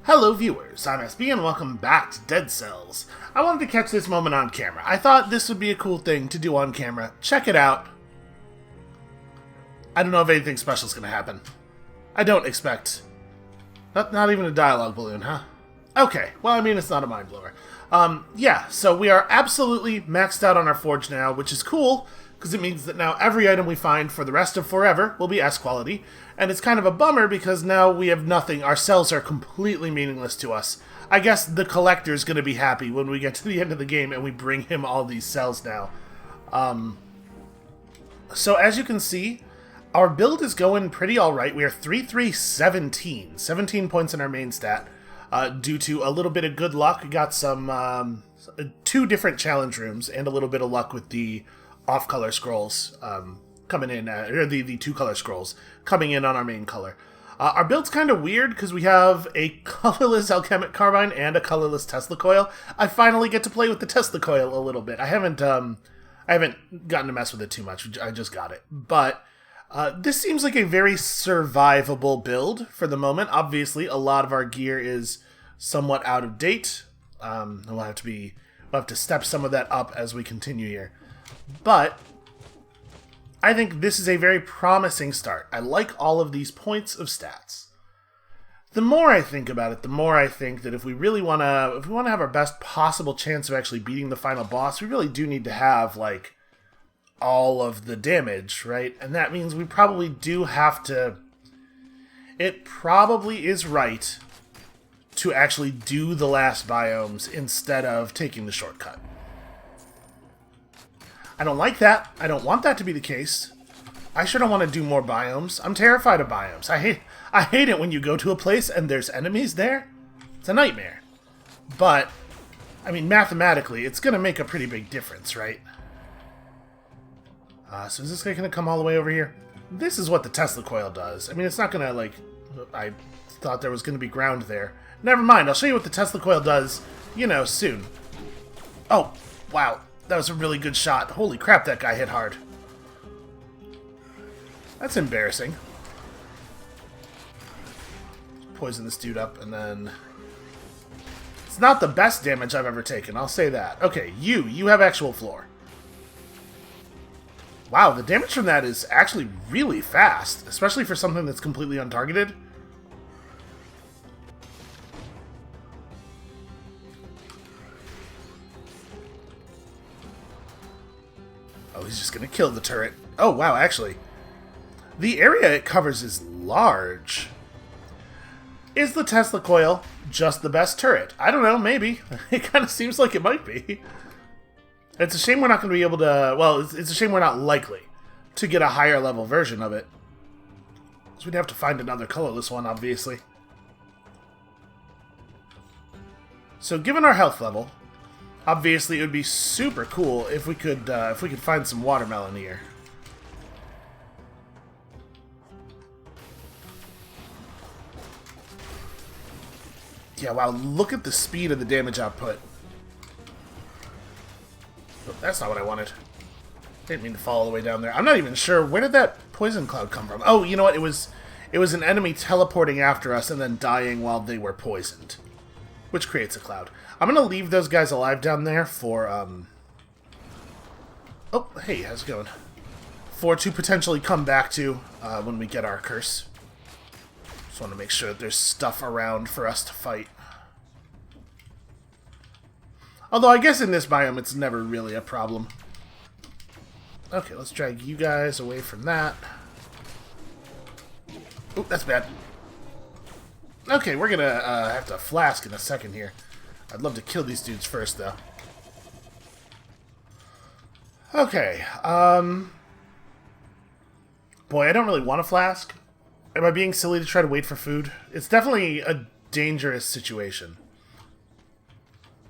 Hello viewers, I'm SB and welcome back to Dead Cells. I wanted to catch this moment on camera. I thought this would be a cool thing to do on camera. Check it out. I don't know if anything special is going to happen. I don't expect. Not even a dialogue balloon, huh? Okay, well I mean it's not a mind blower. Yeah, so we are absolutely maxed out on our forge now, which is cool, because it means that now every item we find for the rest of forever will be S quality, and it's kind of a bummer because now we have nothing. Our cells are completely meaningless to us. I guess the collector's going to be happy when we get to the end of the game and we bring him all these cells now. So as you can see, our build is going pretty alright. We are 3-3-17. 17 points in our main stat. Due to a little bit of good luck, we got some 2 different challenge rooms and a little bit of luck with the off-color scrolls coming in, or the 2-color scrolls coming in on our main color. Our build's kind of weird because we have a colorless alchemic carbine and a colorless Tesla coil. I finally get to play with the Tesla coil a little bit. I haven't gotten to mess with it too much. I just got it, but this seems like a very survivable build for the moment. Obviously, a lot of our gear is somewhat out of date. We'll have to step some of that up as we continue here. But I think this is a very promising start. I like all of these points of stats. The more I think about it, the more I think that if we want to have our best possible chance of actually beating the final boss, we really do need to have like all of the damage, right? And that means we probably do have to. It probably is right to actually do the last biomes instead of taking the shortcut. I don't like that. I don't want that to be the case. I sure don't want to do more biomes. I'm terrified of biomes. I hate it when you go to a place and there's enemies there. It's a nightmare. But, I mean, mathematically, it's going to make a pretty big difference, right? So is this guy going to come all the way over here? This is what the Tesla coil does. I mean, it's not going to, like... I thought there was going to be ground there. Never mind. I'll show you what the Tesla coil does, you know, soon. Oh, wow. That was a really good shot. Holy crap, that guy hit hard. That's embarrassing. Poison this dude up, and then... It's not the best damage I've ever taken, I'll say that. Okay, you have actual floor. Wow, the damage from that is actually really fast, especially for something that's completely untargeted. Oh, he's just gonna kill the turret. Oh, wow, actually. The area it covers is large. Is the Tesla coil just the best turret? I don't know, maybe. It kind of seems like it might be. It's a shame we're not going to be able to... Well, it's a shame we're not likely to get a higher level version of it. So we'd have to find another colorless one, obviously. So given our health level... Obviously, it would be super cool if we could find some watermelon here. Yeah, wow, look at the speed of the damage output. Oh, that's not what I wanted. Didn't mean to fall all the way down there. I'm not even sure, where did that poison cloud come from? Oh, you know what, it was an enemy teleporting after us and then dying while they were poisoned. Which creates a cloud. I'm going to leave those guys alive down there for, Oh, hey, how's it going? For to potentially come back to when we get our curse. Just want to make sure that there's stuff around for us to fight. Although I guess in this biome it's never really a problem. Okay, let's drag you guys away from that. Oh, that's bad. Okay, we're gonna have to flask in a second here. I'd love to kill these dudes first, though. Okay, boy, I don't really want a flask. Am I being silly to try to wait for food? It's definitely a dangerous situation.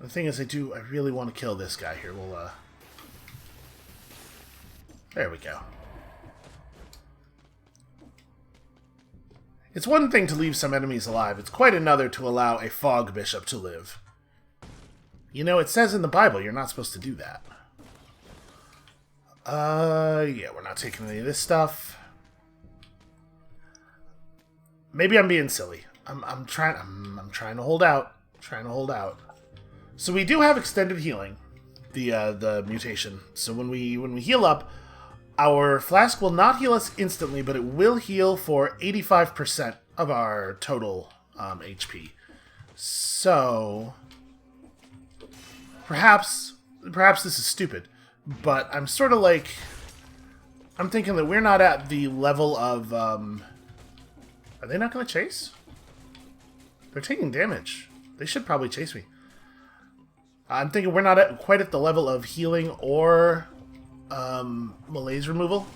The thing is, I really want to kill this guy here. We'll, there we go. It's one thing to leave some enemies alive. It's quite another to allow a fog bishop to live. You know, it says in the Bible you're not supposed to do that. Yeah, we're not taking any of this stuff. Maybe I'm being silly. I'm trying to hold out. Trying to hold out. So we do have extended healing, the mutation. So when we heal up, our flask will not heal us instantly, but it will heal for 85% of our total HP. So perhaps this is stupid, but I'm sort of like, I'm thinking that we're not at the level of are they not going to chase? They're taking damage. They should probably chase me. I'm thinking we're not quite at the level of healing or malaise removal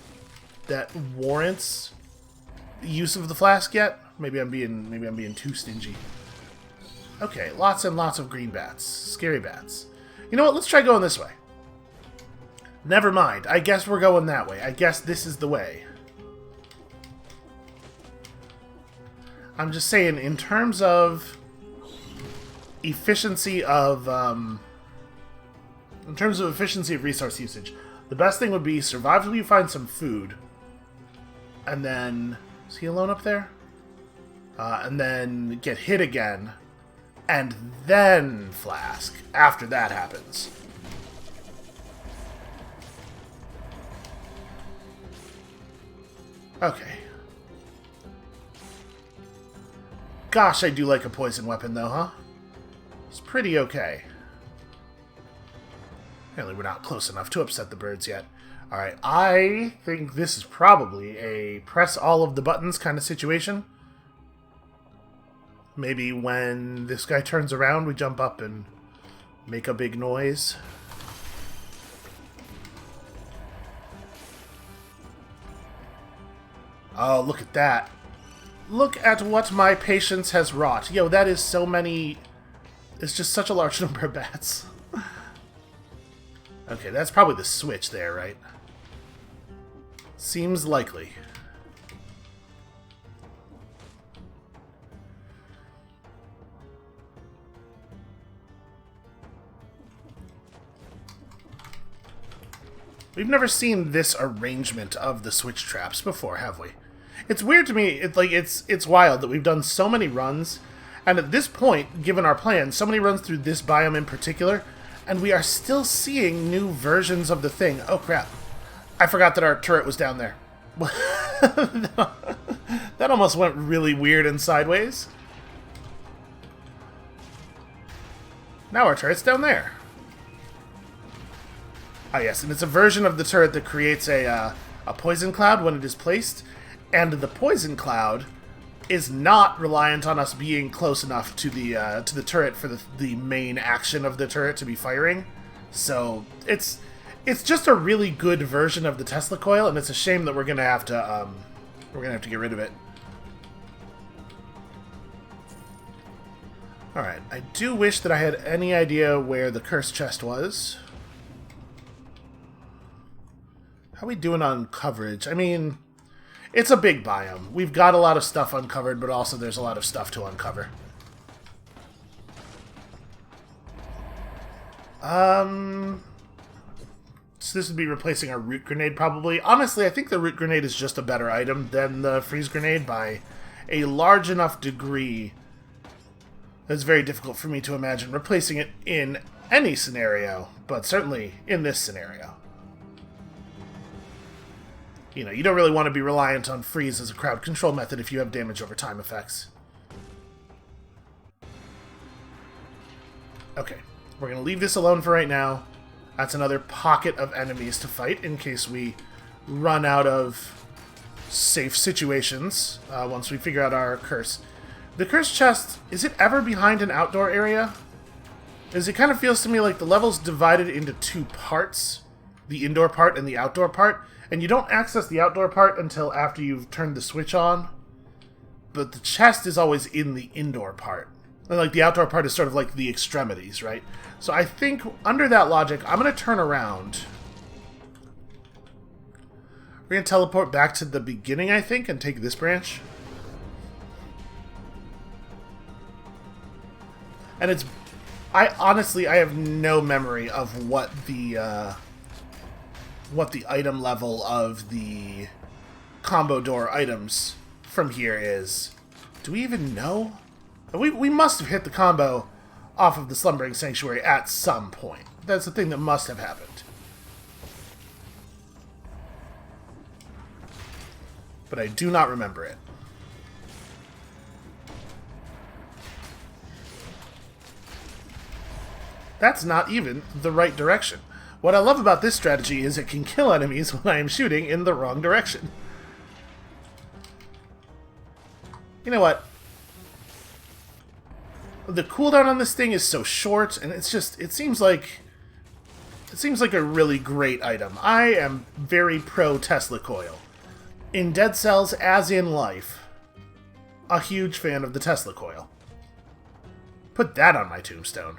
that warrants the use of the flask yet. Maybe I'm being too stingy. Okay, lots and lots of green bats. Scary bats. You know what? Let's try going this way. Never mind. I guess we're going that way. I guess this is the way. I'm just saying, in terms of efficiency of resource usage, the best thing would be survive till you find some food, and then is he alone up there? And then get hit again, and then flask after that happens. Okay. Gosh, I do like a poison weapon, though, huh? It's pretty okay. Apparently we're not close enough to upset the birds yet. Alright, I think this is probably a press all of the buttons kind of situation. Maybe when this guy turns around, we jump up and make a big noise. Oh, look at that. Look at what my patience has wrought. Yo, that is so many... It's just such a large number of bats. Okay, that's probably the switch there, right? Seems likely. We've never seen this arrangement of the switch traps before, have we? It's weird to me. It's wild that we've done so many runs, and at this point, given our plan, so many runs through this biome in particular, and we are still seeing new versions of the thing. Oh crap! I forgot that our turret was down there. That almost went really weird and sideways. Now our turret's down there. Ah yes, and it's a version of the turret that creates a poison cloud when it is placed. And the poison cloud is not reliant on us being close enough to the turret for the main action of the turret to be firing. So it's just a really good version of the Tesla coil, and it's a shame that we're gonna have to get rid of it. All right, I do wish that I had any idea where the cursed chest was. How are we doing on coverage? I mean, it's a big biome. We've got a lot of stuff uncovered, but also there's a lot of stuff to uncover. So this would be replacing our root grenade, probably. Honestly, I think the root grenade is just a better item than the freeze grenade by a large enough degree. It's very difficult for me to imagine replacing it in any scenario, but certainly in this scenario. You know, you don't really want to be reliant on freeze as a crowd control method if you have damage over time effects. Okay, we're going to leave this alone for right now. That's another pocket of enemies to fight in case we run out of safe situations once we figure out our curse. The cursed chest, is it ever behind an outdoor area? As it kind of feels to me like the level's divided into two parts, the indoor part and the outdoor part. And you don't access the outdoor part until after you've turned the switch on. But the chest is always in the indoor part. And like the outdoor part is sort of like the extremities, right? So I think under that logic, I'm going to turn around. We're going to teleport back to the beginning, I think, and take this branch. And it's... I have no memory of what the item level of the combo door items from here is. Do we even know? We must have hit the combo off of the Slumbering Sanctuary at some point. That's the thing that must have happened. But I do not remember it. That's not even the right direction. What I love about this strategy is it can kill enemies when I am shooting in the wrong direction. You know what? The cooldown on this thing is so short, and it's just, it seems like a really great item. I am very pro Tesla Coil. In Dead Cells, as in life, a huge fan of the Tesla Coil. Put that on my tombstone.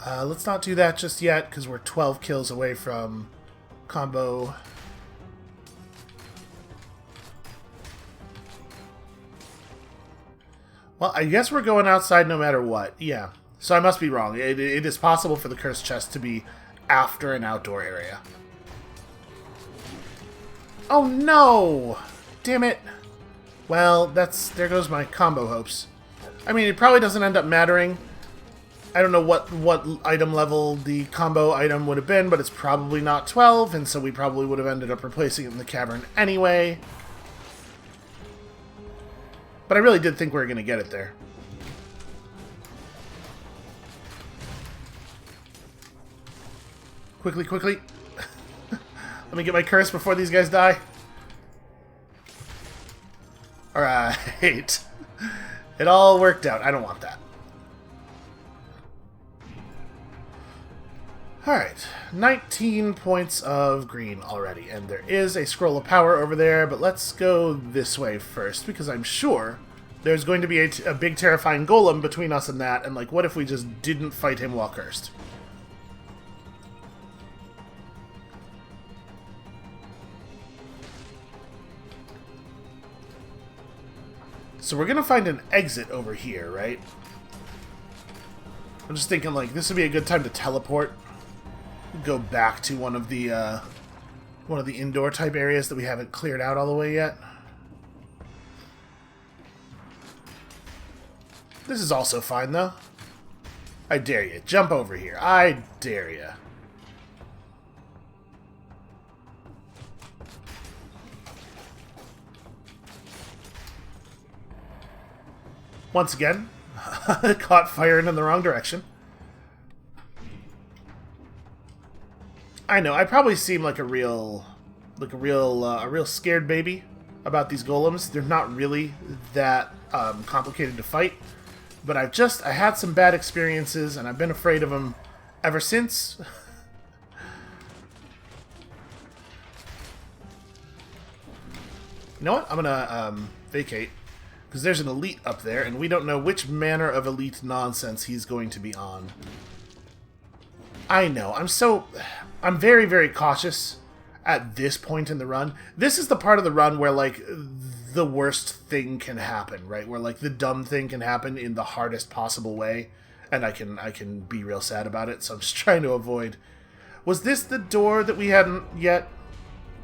Let's not do that just yet, because we're 12 kills away from combo. Well, I guess we're going outside no matter what. Yeah. So I must be wrong. It is possible for the cursed chest to be after an outdoor area. Oh no! Damn it. Well, there goes my combo hopes. I mean, it probably doesn't end up mattering. I don't know what item level the combo item would have been, but it's probably not 12, and so we probably would have ended up replacing it in the cavern anyway. But I really did think we were going to get it there. Quickly, quickly. Let me get my curse before these guys die. Alright. It all worked out. I don't want that. Alright. 19 points of green already. And there is a scroll of power over there, but let's go this way first, because I'm sure there's going to be a big terrifying golem between us and that, and like, what if we just didn't fight him while cursed? So we're gonna find an exit over here, right? I'm just thinking, like, this would be a good time to teleport. Go back to one of the indoor type areas that we haven't cleared out all the way yet. This is also fine, though. I dare you. Jump over here. I dare you. Once again, caught firing in the wrong direction. I know, I probably seem like a real scared baby about these golems. They're not really that complicated to fight, but I had some bad experiences, and I've been afraid of them ever since. You know what? I'm gonna vacate, because there's an elite up there, and we don't know which manner of elite nonsense he's going to be on. I know, I'm very, very cautious at this point in the run. This is the part of the run where, like, the worst thing can happen, right? Where, like, the dumb thing can happen in the hardest possible way, and I can be real sad about it, so I'm just trying to avoid. Was this the door that we hadn't yet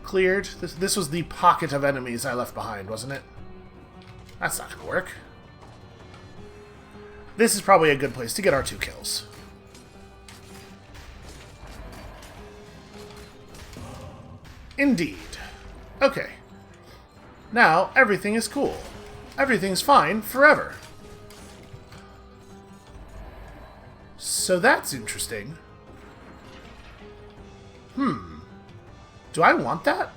cleared? This was the pocket of enemies I left behind, wasn't it? That's not gonna work. This is probably a good place to get our 2 kills. Indeed. Okay. Now, everything is cool. Everything's fine forever. So that's interesting. Do I want that?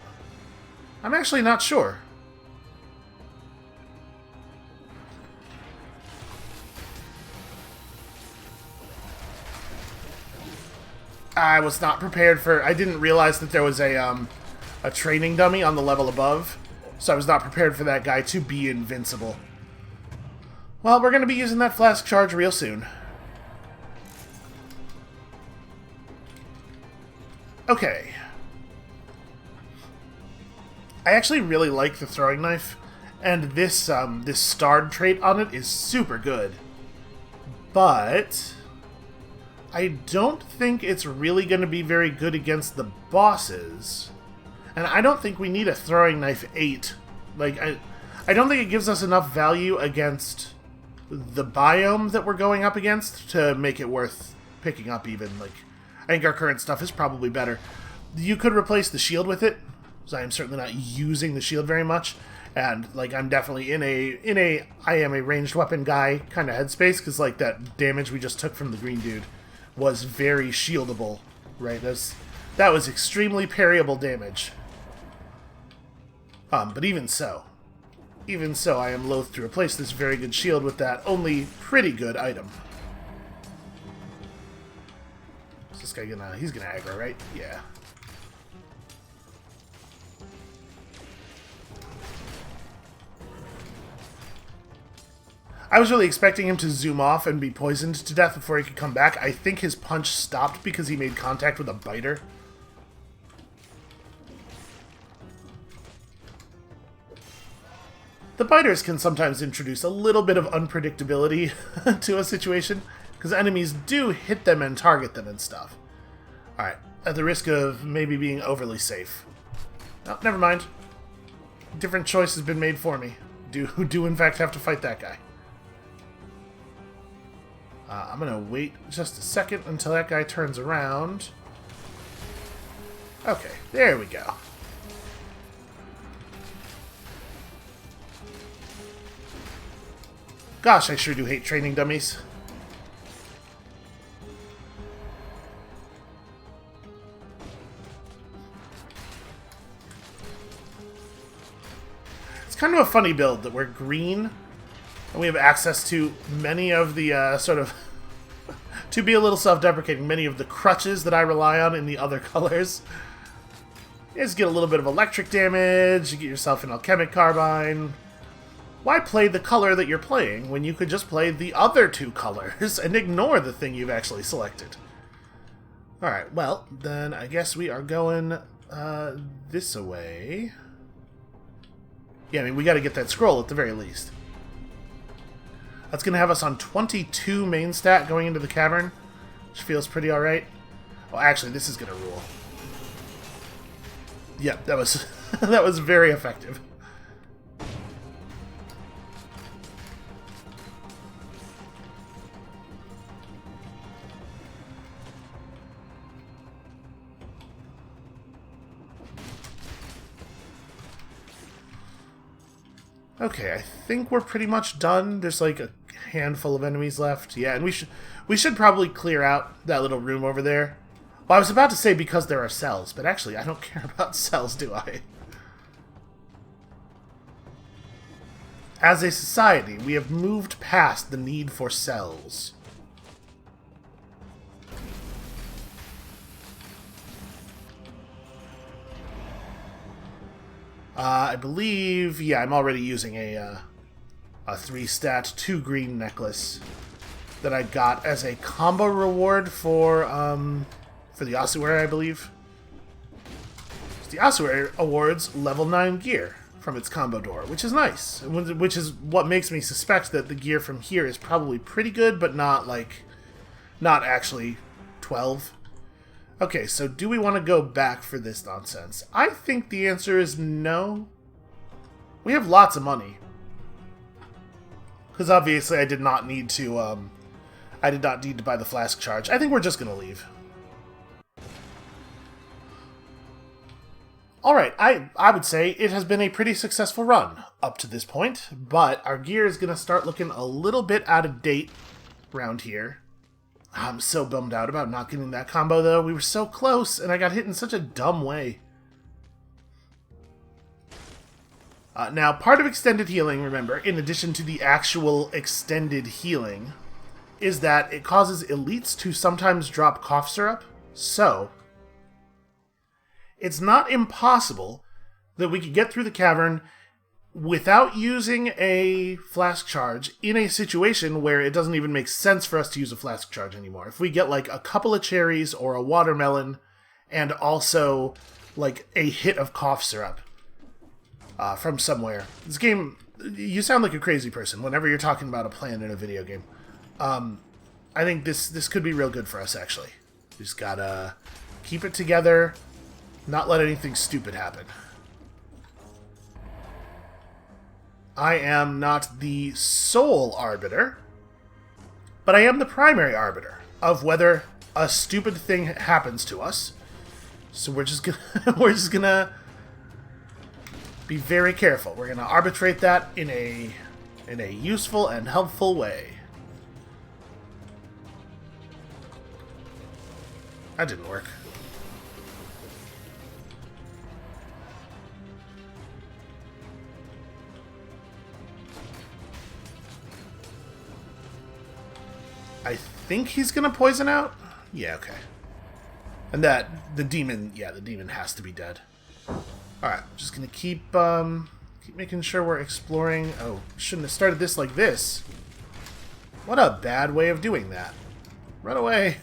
I'm actually not sure. I was not prepared for... I didn't realize that there was a training dummy on the level above, so I was not prepared for that guy to be invincible. Well, we're going to be using that flask charge real soon. Okay. I actually really like the throwing knife, and this starred trait on it is super good. But I don't think it's really going to be very good against the bosses. And I don't think we need a throwing knife 8 Like, I don't think it gives us enough value against the biome that we're going up against to make it worth picking up even. Like, I think our current stuff is probably better. You could replace the shield with it, because I am certainly not using the shield very much. And, like, I'm definitely in a I am a ranged weapon guy kind of headspace, because, like, that damage we just took from the green dude was very shieldable, right? That was extremely parryable damage. But even so, I am loath to replace this very good shield with that only pretty good item. Is this guy he's gonna aggro, right? Yeah. I was really expecting him to zoom off and be poisoned to death before he could come back. I think his punch stopped because he made contact with a biter. The biters can sometimes introduce a little bit of unpredictability to a situation, because enemies do hit them and target them and stuff. Alright, at the risk of maybe being overly safe. Oh, never mind. Different choice has been made for me. Do in fact have to fight that guy. I'm gonna wait just a second until that guy turns around. Okay, there we go. Gosh, I sure do hate training dummies. It's kind of a funny build that we're green, and we have access to many of the, sort of, to be a little self-deprecating, many of the crutches that I rely on in the other colors. You just get a little bit of electric damage, you get yourself an alchemic carbine. Why play the color that you're playing when you could just play the other two colors and ignore the thing you've actually selected? Alright, well, then I guess we are going this way. Yeah, I mean, we gotta get that scroll at the very least. That's gonna have us on 22 main stat going into the cavern, which feels pretty alright. Well, actually, this is gonna rule. Yep, that was that was very effective. Okay, I think we're pretty much done. There's like a handful of enemies left. Yeah, and we should probably clear out that little room over there. Well, I was about to say because there are cells, but actually I don't care about cells, do I? As a society, we have moved past the need for cells. I believe, yeah, I'm already using a 3-stat 2 green necklace that I got as a combo reward for the ossuary, I believe. The ossuary awards level 9 gear from its combo door, which is nice, which is what makes me suspect that the gear from here is probably pretty good, but not actually 12. Okay, so do we want to go back for this nonsense? I think the answer is no. We have lots of money. Because obviously I did not need to buy the flask charge. I think we're just going to leave. Alright, I would say it has been a pretty successful run up to this point, but our gear is going to start looking a little bit out of date around here. I'm so bummed out about not getting that combo, though. We were so close, and I got hit in such a dumb way. Now, part of extended healing, remember, in addition to the actual extended healing, is that it causes elites to sometimes drop cough syrup. So, it's not impossible that we could get through the cavern without using a flask charge in a situation where it doesn't even make sense for us to use a flask charge anymore. If we get like a couple of cherries or a watermelon and also like a hit of cough syrup from somewhere. This game, you sound like a crazy person whenever you're talking about a plan in a video game. I think this could be real good for us, actually. We just gotta keep it together, not let anything stupid happen. I am not the sole arbiter, but I am the primary arbiter of whether a stupid thing happens to us. So we're just gonna be very careful. We're gonna arbitrate that in a useful and helpful way. That didn't work. I think he's gonna poison out? Yeah, okay. And the demon has to be dead. Alright, just gonna keep making sure we're exploring. Oh, shouldn't have started this like this. What a bad way of doing that. Run away.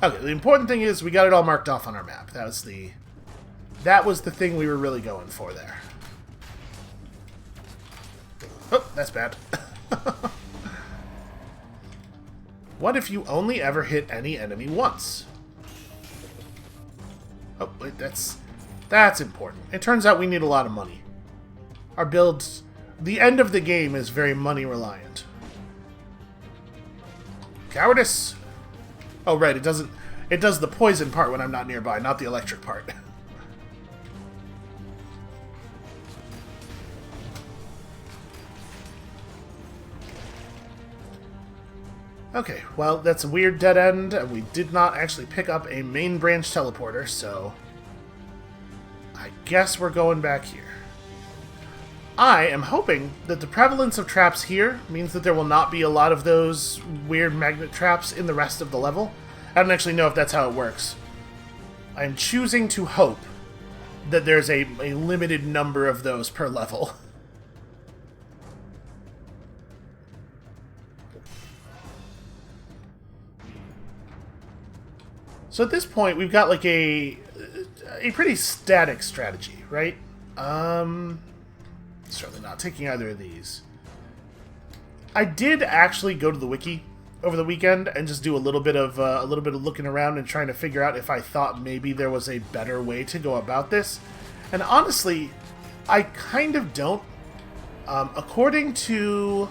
Okay, the important thing is we got it all marked off on our map. That was the thing we were really going for there. Oh, that's bad. What if you only ever hit any enemy once? Oh, wait, that's important. It turns out we need a lot of money. Our builds... The end of the game is very money reliant. Cowardice! Oh, right, it does the poison part when I'm not nearby, not the electric part. Okay, well, that's a weird dead end, and we did not actually pick up a main branch teleporter, so I guess we're going back here. I am hoping that the prevalence of traps here means that there will not be a lot of those weird magnet traps in the rest of the level. I don't actually know if that's how it works. I'm choosing to hope that there's a limited number of those per level. So at this point, we've got like a pretty static strategy, right? Certainly not taking either of these. I did actually go to the wiki over the weekend and just do a little bit of looking around and trying to figure out if I thought maybe there was a better way to go about this. And honestly, I kind of don't. According to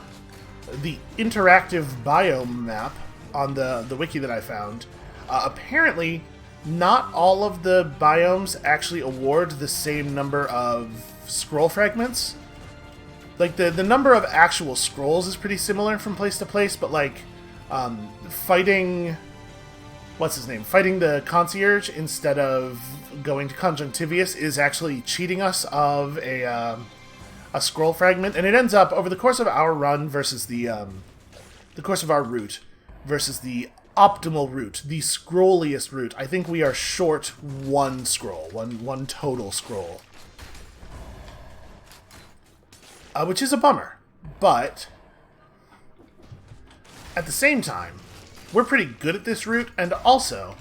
the interactive biome map on the wiki that I found, apparently not all of the biomes actually award the same number of scroll fragments. Like, the number of actual scrolls is pretty similar from place to place, but like, fighting... What's his name? Fighting the concierge instead of going to Conjunctivius is actually cheating us of a scroll fragment, and it ends up, over the course of our run versus the course of our route versus the optimal route, the scrolliest route, I think we are short one scroll, one total scroll. Which is a bummer, but at the same time, we're pretty good at this route, and also,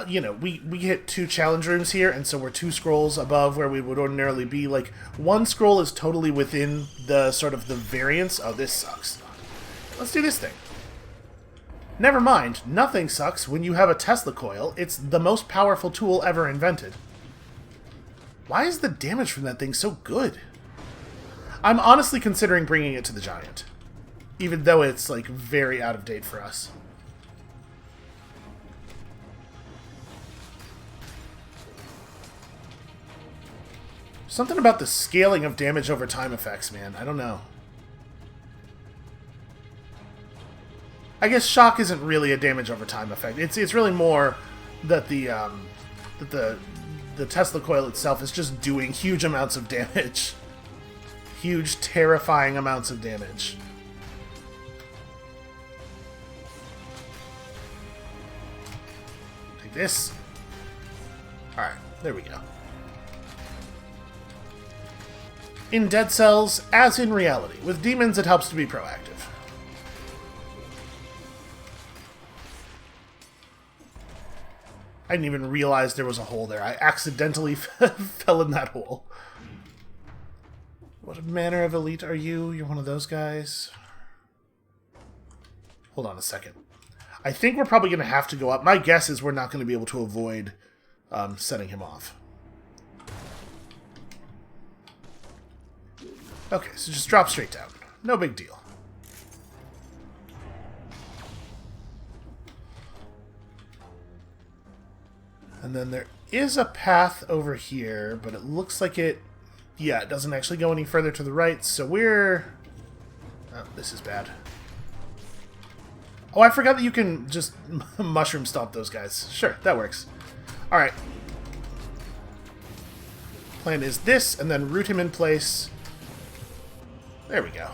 you know, we hit 2 challenge rooms here, and so we're 2 scrolls above where we would ordinarily be. Like, 1 scroll is totally within the sort of the variance. Oh, this sucks. Let's do this thing. Never mind, nothing sucks when you have a Tesla coil. It's the most powerful tool ever invented. Why is the damage from that thing so good? I'm honestly considering bringing it to the Giant, even though it's, like, very out of date for us. Something about the scaling of damage over time effects, man. I don't know. I guess shock isn't really a damage over time effect. It's really more that the Tesla coil itself is just doing huge amounts of damage. Huge, terrifying amounts of damage. Take this. Alright, there we go. In Dead Cells, as in reality, with demons it helps to be proactive. I didn't even realize there was a hole there. I accidentally fell in that hole. What manner of elite are you? You're one of those guys? Hold on a second. I think we're probably going to have to go up. My guess is we're not going to be able to avoid setting him off. Okay, so just drop straight down. No big deal. And then there is a path over here, but it looks like it... Yeah, it doesn't actually go any further to the right, so we're... Oh, this is bad. Oh, I forgot that you can just mushroom stomp those guys. Sure, that works. Alright. Plan is this, and then root him in place. There we go.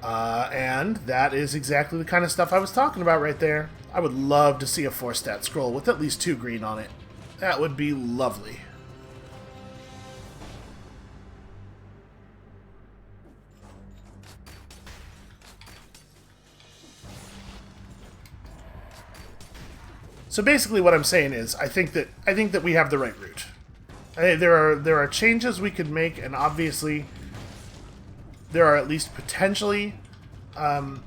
And that is exactly the kind of stuff I was talking about right there. I would love to see a 4-stat scroll with at least 2 green on it. That would be lovely. So basically what I'm saying is I think that we have the right route. There are changes we could make, and obviously there are at least potentially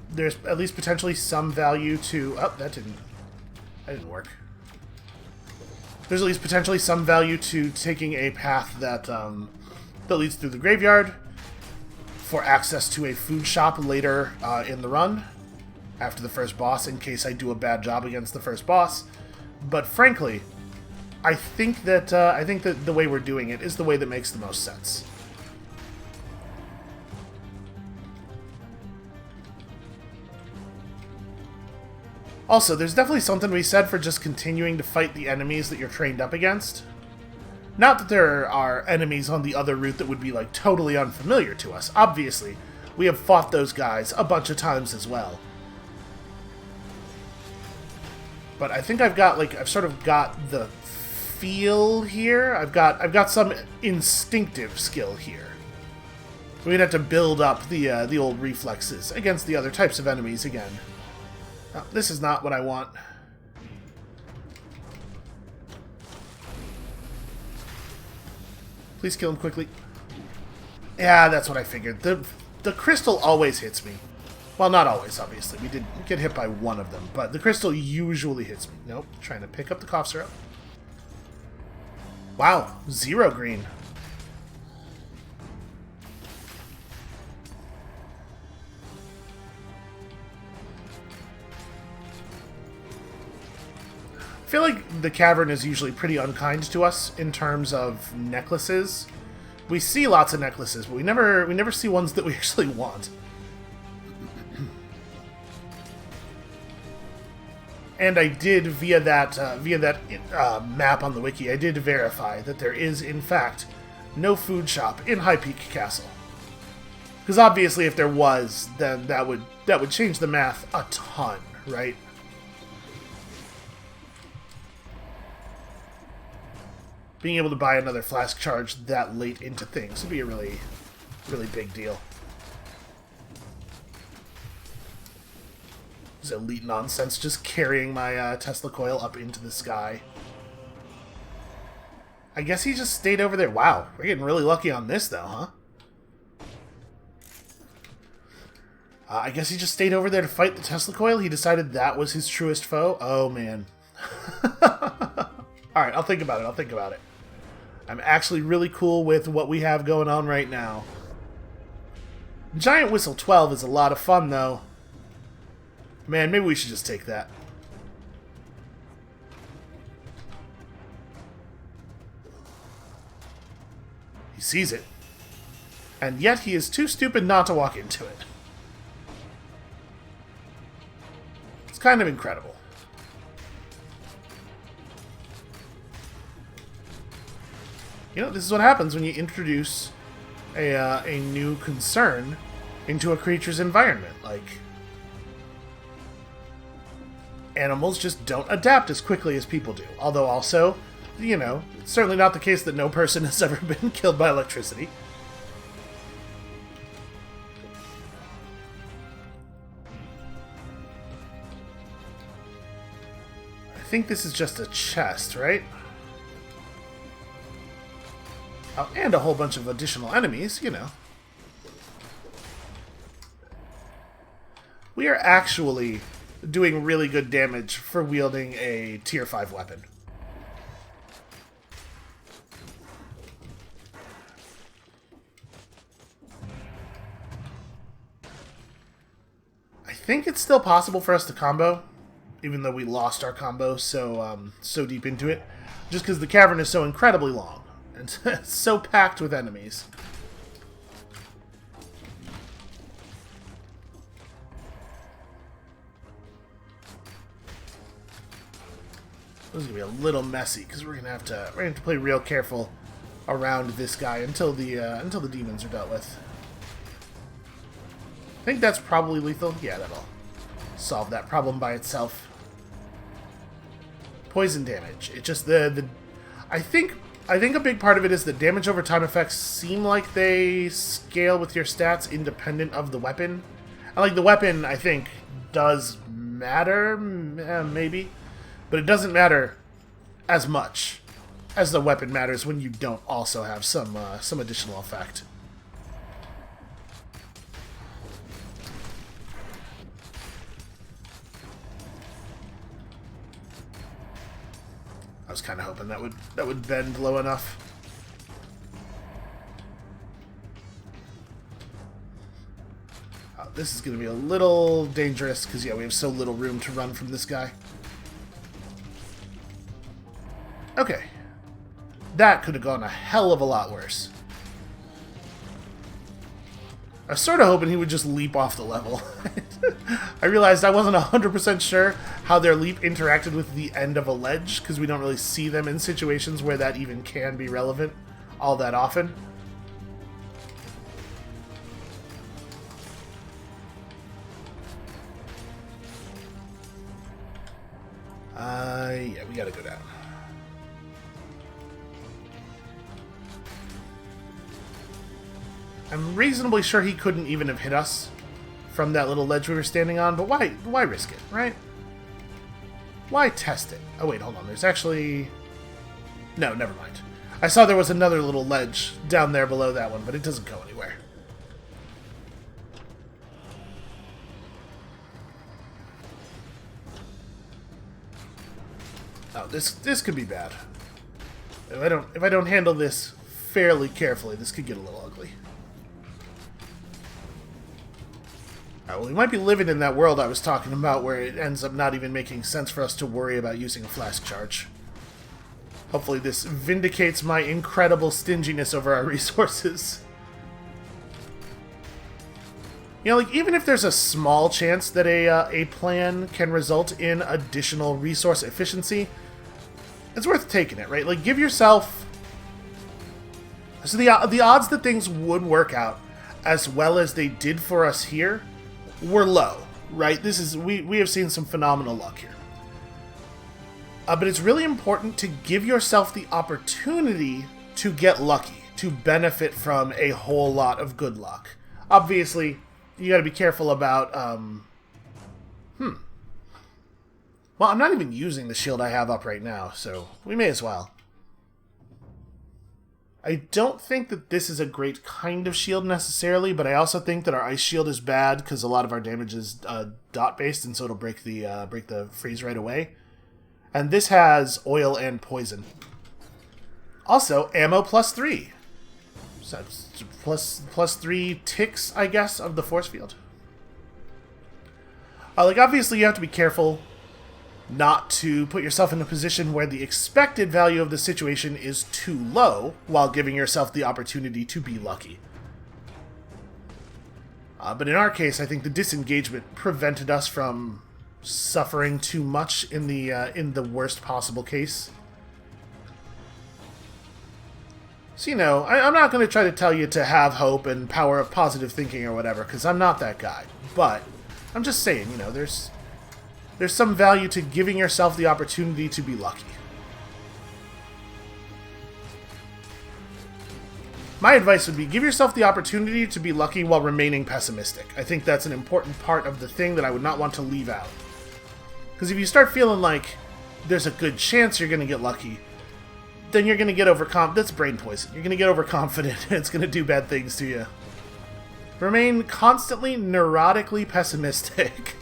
there's at least potentially some value to... Oh, that didn't work. There's at least potentially some value to taking a path that that leads through the graveyard for access to a food shop later in the run, after the first boss, in case I do a bad job against the first boss. But frankly, I think that the way we're doing it is the way that makes the most sense. Also, there's definitely something to be said for just continuing to fight the enemies that you're trained up against. Not that there are enemies on the other route that would be, like, totally unfamiliar to us. Obviously, we have fought those guys a bunch of times as well. But I think I've sort of got the feel here. I've got some instinctive skill here. We'd have to build up the old reflexes against the other types of enemies again. Oh, this is not what I want. Please kill him quickly. Yeah, that's what I figured. The crystal always hits me. Well, not always, obviously. We did get hit by one of them, but the crystal usually hits me. Nope, trying to pick up the cough syrup. Wow, 0 green. I feel like the cavern is usually pretty unkind to us in terms of necklaces. We see lots of necklaces, but we never see ones that we actually want. And I did, via that map on the wiki, I did verify that there is, in fact, no food shop in High Peak Castle. Because obviously, if there was, then that would change the math a ton, right? Being able to buy another flask charge that late into things would be a really, really big deal. This elite nonsense, just carrying my Tesla coil up into the sky. I guess he just stayed over there. Wow, we're getting really lucky on this, though, huh? I guess he just stayed over there to fight the Tesla coil. He decided that was his truest foe. Oh, man. Alright, I'll think about it. I'm actually really cool with what we have going on right now. Giant Whistle 12 is a lot of fun, though. Man, maybe we should just take that. He sees it. And yet he is too stupid not to walk into it. It's kind of incredible. You know, this is what happens when you introduce a new concern into a creature's environment. Like, animals just don't adapt as quickly as people do. Although also, you know, it's certainly not the case that no person has ever been killed by electricity. I think this is just a chest, right? Oh, and a whole bunch of additional enemies, you know. We are actually doing really good damage for wielding a tier 5 weapon. think it's still possible for us to combo, even though we lost our combo so deep into it, just because the cavern is so incredibly long and so packed with enemies. This is gonna be a little messy because we're gonna have to play real careful around this guy until the demons are dealt with. I think that's probably lethal. Yeah, that'll solve that problem by itself. Poison damage. It just I think a big part of it is the damage over time effects seem like they scale with your stats independent of the weapon. And like the weapon, I think does matter, maybe, but it doesn't matter as much as the weapon matters when you don't also have some additional effect. I was kind of hoping that would bend low enough. This is going to be a little dangerous because yeah, we have so little room to run from this guy. Okay. That could have gone a hell of a lot worse. I was sort of hoping he would just leap off the level. I realized I wasn't 100% sure how their leap interacted with the end of a ledge, because we don't really see them in situations where that even can be relevant all that often. Yeah, we gotta go down. I'm reasonably sure he couldn't even have hit us from that little ledge we were standing on, but why risk it, right? Why test it? Oh wait, hold on, there's actually... No, never mind. I saw there was another little ledge down there below that one, but it doesn't go anywhere. Oh, this could be bad. If I don't handle this fairly carefully, this could get a little ugly. Well, we might be living in that world I was talking about where it ends up not even making sense for us to worry about using a flask charge. Hopefully this vindicates my incredible stinginess over our resources. You know, like, even if there's a small chance that a plan can result in additional resource efficiency, it's worth taking it, right? Like, give yourself... So the odds that things would work out as well as they did for us here were low, right? This is we have seen some phenomenal luck here. But it's really important to give yourself the opportunity to get lucky, to benefit from a whole lot of good luck. Obviously, you got to be careful about... Well, I'm not even using the shield I have up right now, so we may as well. I don't think that this is a great kind of shield necessarily, but I also think that our ice shield is bad because a lot of our damage is dot-based, and so it'll break the freeze right away. And this has oil and poison. Also, ammo +3. So plus 3 ticks, I guess, of the force field. Like, obviously you have to be careful not to put yourself in a position where the expected value of the situation is too low while giving yourself the opportunity to be lucky. But in our case, I think the disengagement prevented us from suffering too much in the worst possible case. So, you know, I'm not going to try to tell you to have hope and power of positive thinking or whatever, because I'm not that guy. But I'm just saying, you know, there's some value to giving yourself the opportunity to be lucky. My advice would be give yourself the opportunity to be lucky while remaining pessimistic. I think that's an important part of the thing that I would not want to leave out. Because if you start feeling like there's a good chance you're going to get lucky, then you're going to get overconfident. That's brain poison. You're going to get overconfident, and it's going to do bad things to you. Remain constantly neurotically pessimistic.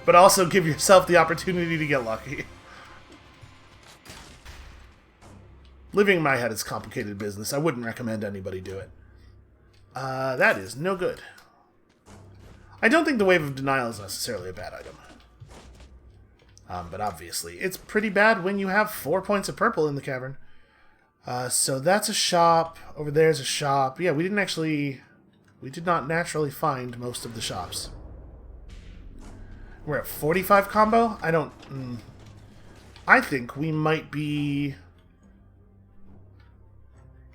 But also give yourself the opportunity to get lucky. Living in my head is complicated business. I wouldn't recommend anybody do it. That is no good. I don't think the Wave of Denial is necessarily a bad item. But obviously, it's pretty bad when you have 4 points of purple in the cavern. So that's a shop. Over there's a shop. Yeah, we did not naturally find most of the shops. We're at 45 combo? I think we might be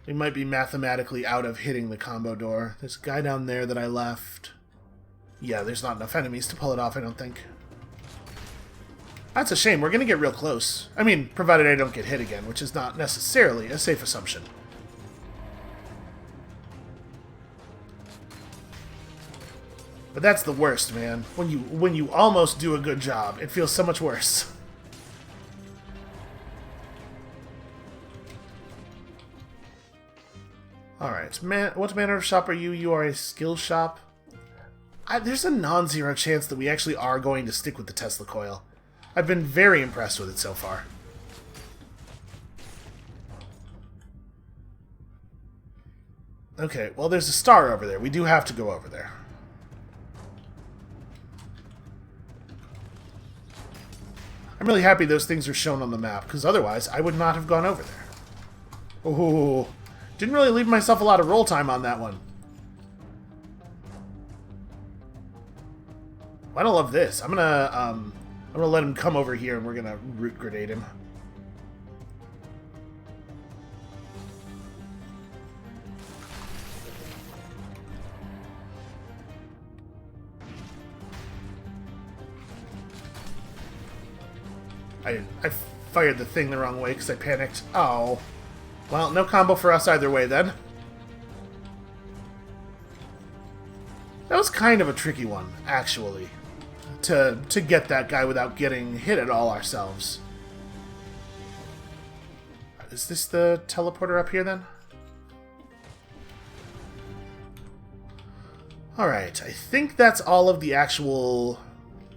mathematically out of hitting the combo door. There's a guy down there that I left. Yeah, there's not enough enemies to pull it off, I don't think. That's a shame. We're going to get real close. I mean, provided I don't get hit again, which is not necessarily a safe assumption. But that's the worst, man. When you almost do a good job, it feels so much worse. Alright, what manner of shop are you? You are a skill shop. There's a non-zero chance that we actually are going to stick with the Tesla coil. I've been very impressed with it so far. Okay, well there's a star over there. We do have to go over there. I'm really happy those things are shown on the map, because otherwise I would not have gone over there. Oh, didn't really leave myself a lot of roll time on that one. I don't love this. I'm gonna let him come over here and we're gonna root grenade him. I fired the thing the wrong way because I panicked. Oh. Well, no combo for us either way then. That was kind of a tricky one, actually. To get that guy without getting hit at all ourselves. Is this the teleporter up here then? Alright, I think that's all of the actual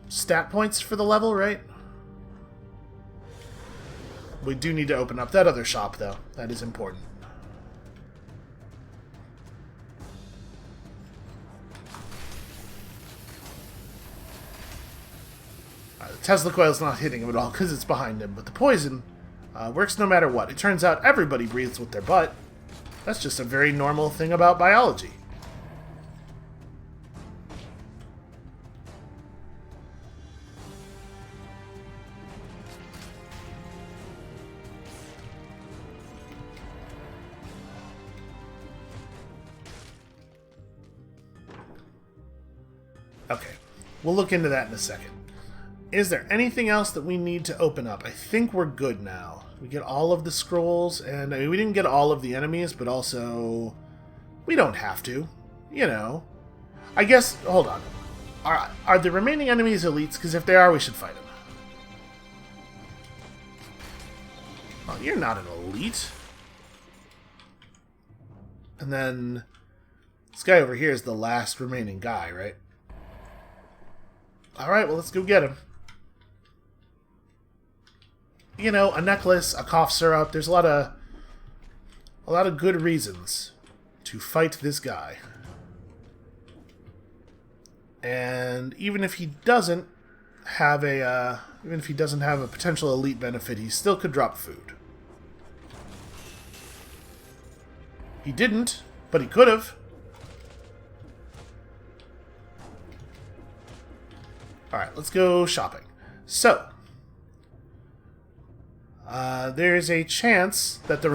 stat points for the level, right? We do need to open up that other shop, though. That is important. The Tesla coil's not hitting him at all because it's behind him, but the poison works no matter what. It turns out everybody breathes with their butt. That's just a very normal thing about biology. Okay, we'll look into that in a second. Is there anything else that we need to open up? I think we're good now. We get all of the scrolls, and I mean, we didn't get all of the enemies, but also we don't have to, you know. I guess, hold on. Are the remaining enemies elites? Because if they are, we should fight them. Oh, you're not an elite. And then this guy over here is the last remaining guy, right? Alright, well, let's go get him. You know, a necklace, a cough syrup, there's a lot of good reasons to fight this guy. And even if he doesn't have a potential elite benefit, he still could drop food. He didn't, but he could have. Alright, let's go shopping. So, there's a chance that the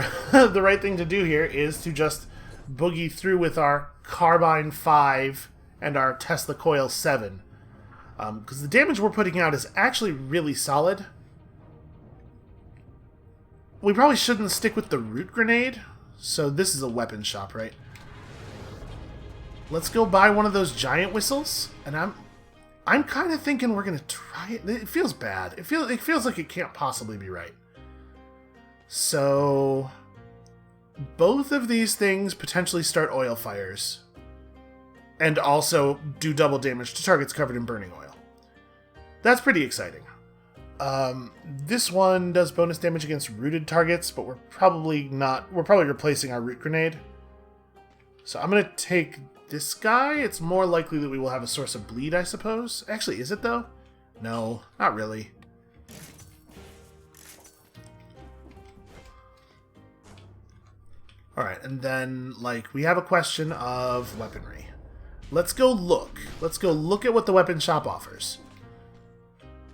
the right thing to do here is to just boogie through with our Carbine 5 and our Tesla Coil 7. Because the damage we're putting out is actually really solid. We probably shouldn't stick with the root grenade. So this is a weapon shop, right? Let's go buy one of those giant whistles, and I'm kind of thinking we're gonna try it. It feels bad. It feels like it can't possibly be right. So both of these things potentially start oil fires, and also do double damage to targets covered in burning oil. That's pretty exciting. This one does bonus damage against rooted targets, but we're probably replacing our root grenade. So I'm gonna take this guy, it's more likely that we will have a source of bleed, I suppose. Actually, is it though? No, not really. Alright, and then, like, we have a question of weaponry. Let's go look. Let's go look at what the weapon shop offers.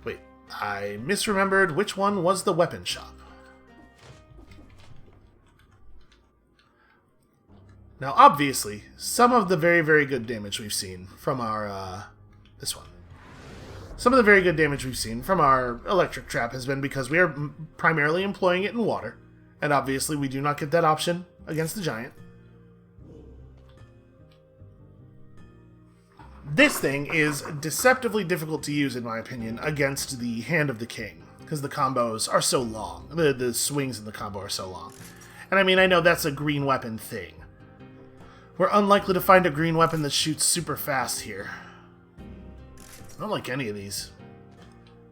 Wait, I misremembered which one was the weapon shop. Now, obviously, some of the very, very good damage we've seen from our, this one. Some of the very good damage we've seen from our electric trap has been because we are primarily employing it in water. And obviously, we do not get that option against the giant. This thing is deceptively difficult to use, in my opinion, against the Hand of the King. Because the combos are so long. The swings in the combo are so long. And I mean, I know that's a green weapon thing. We're unlikely to find a green weapon that shoots super fast here. I don't like any of these.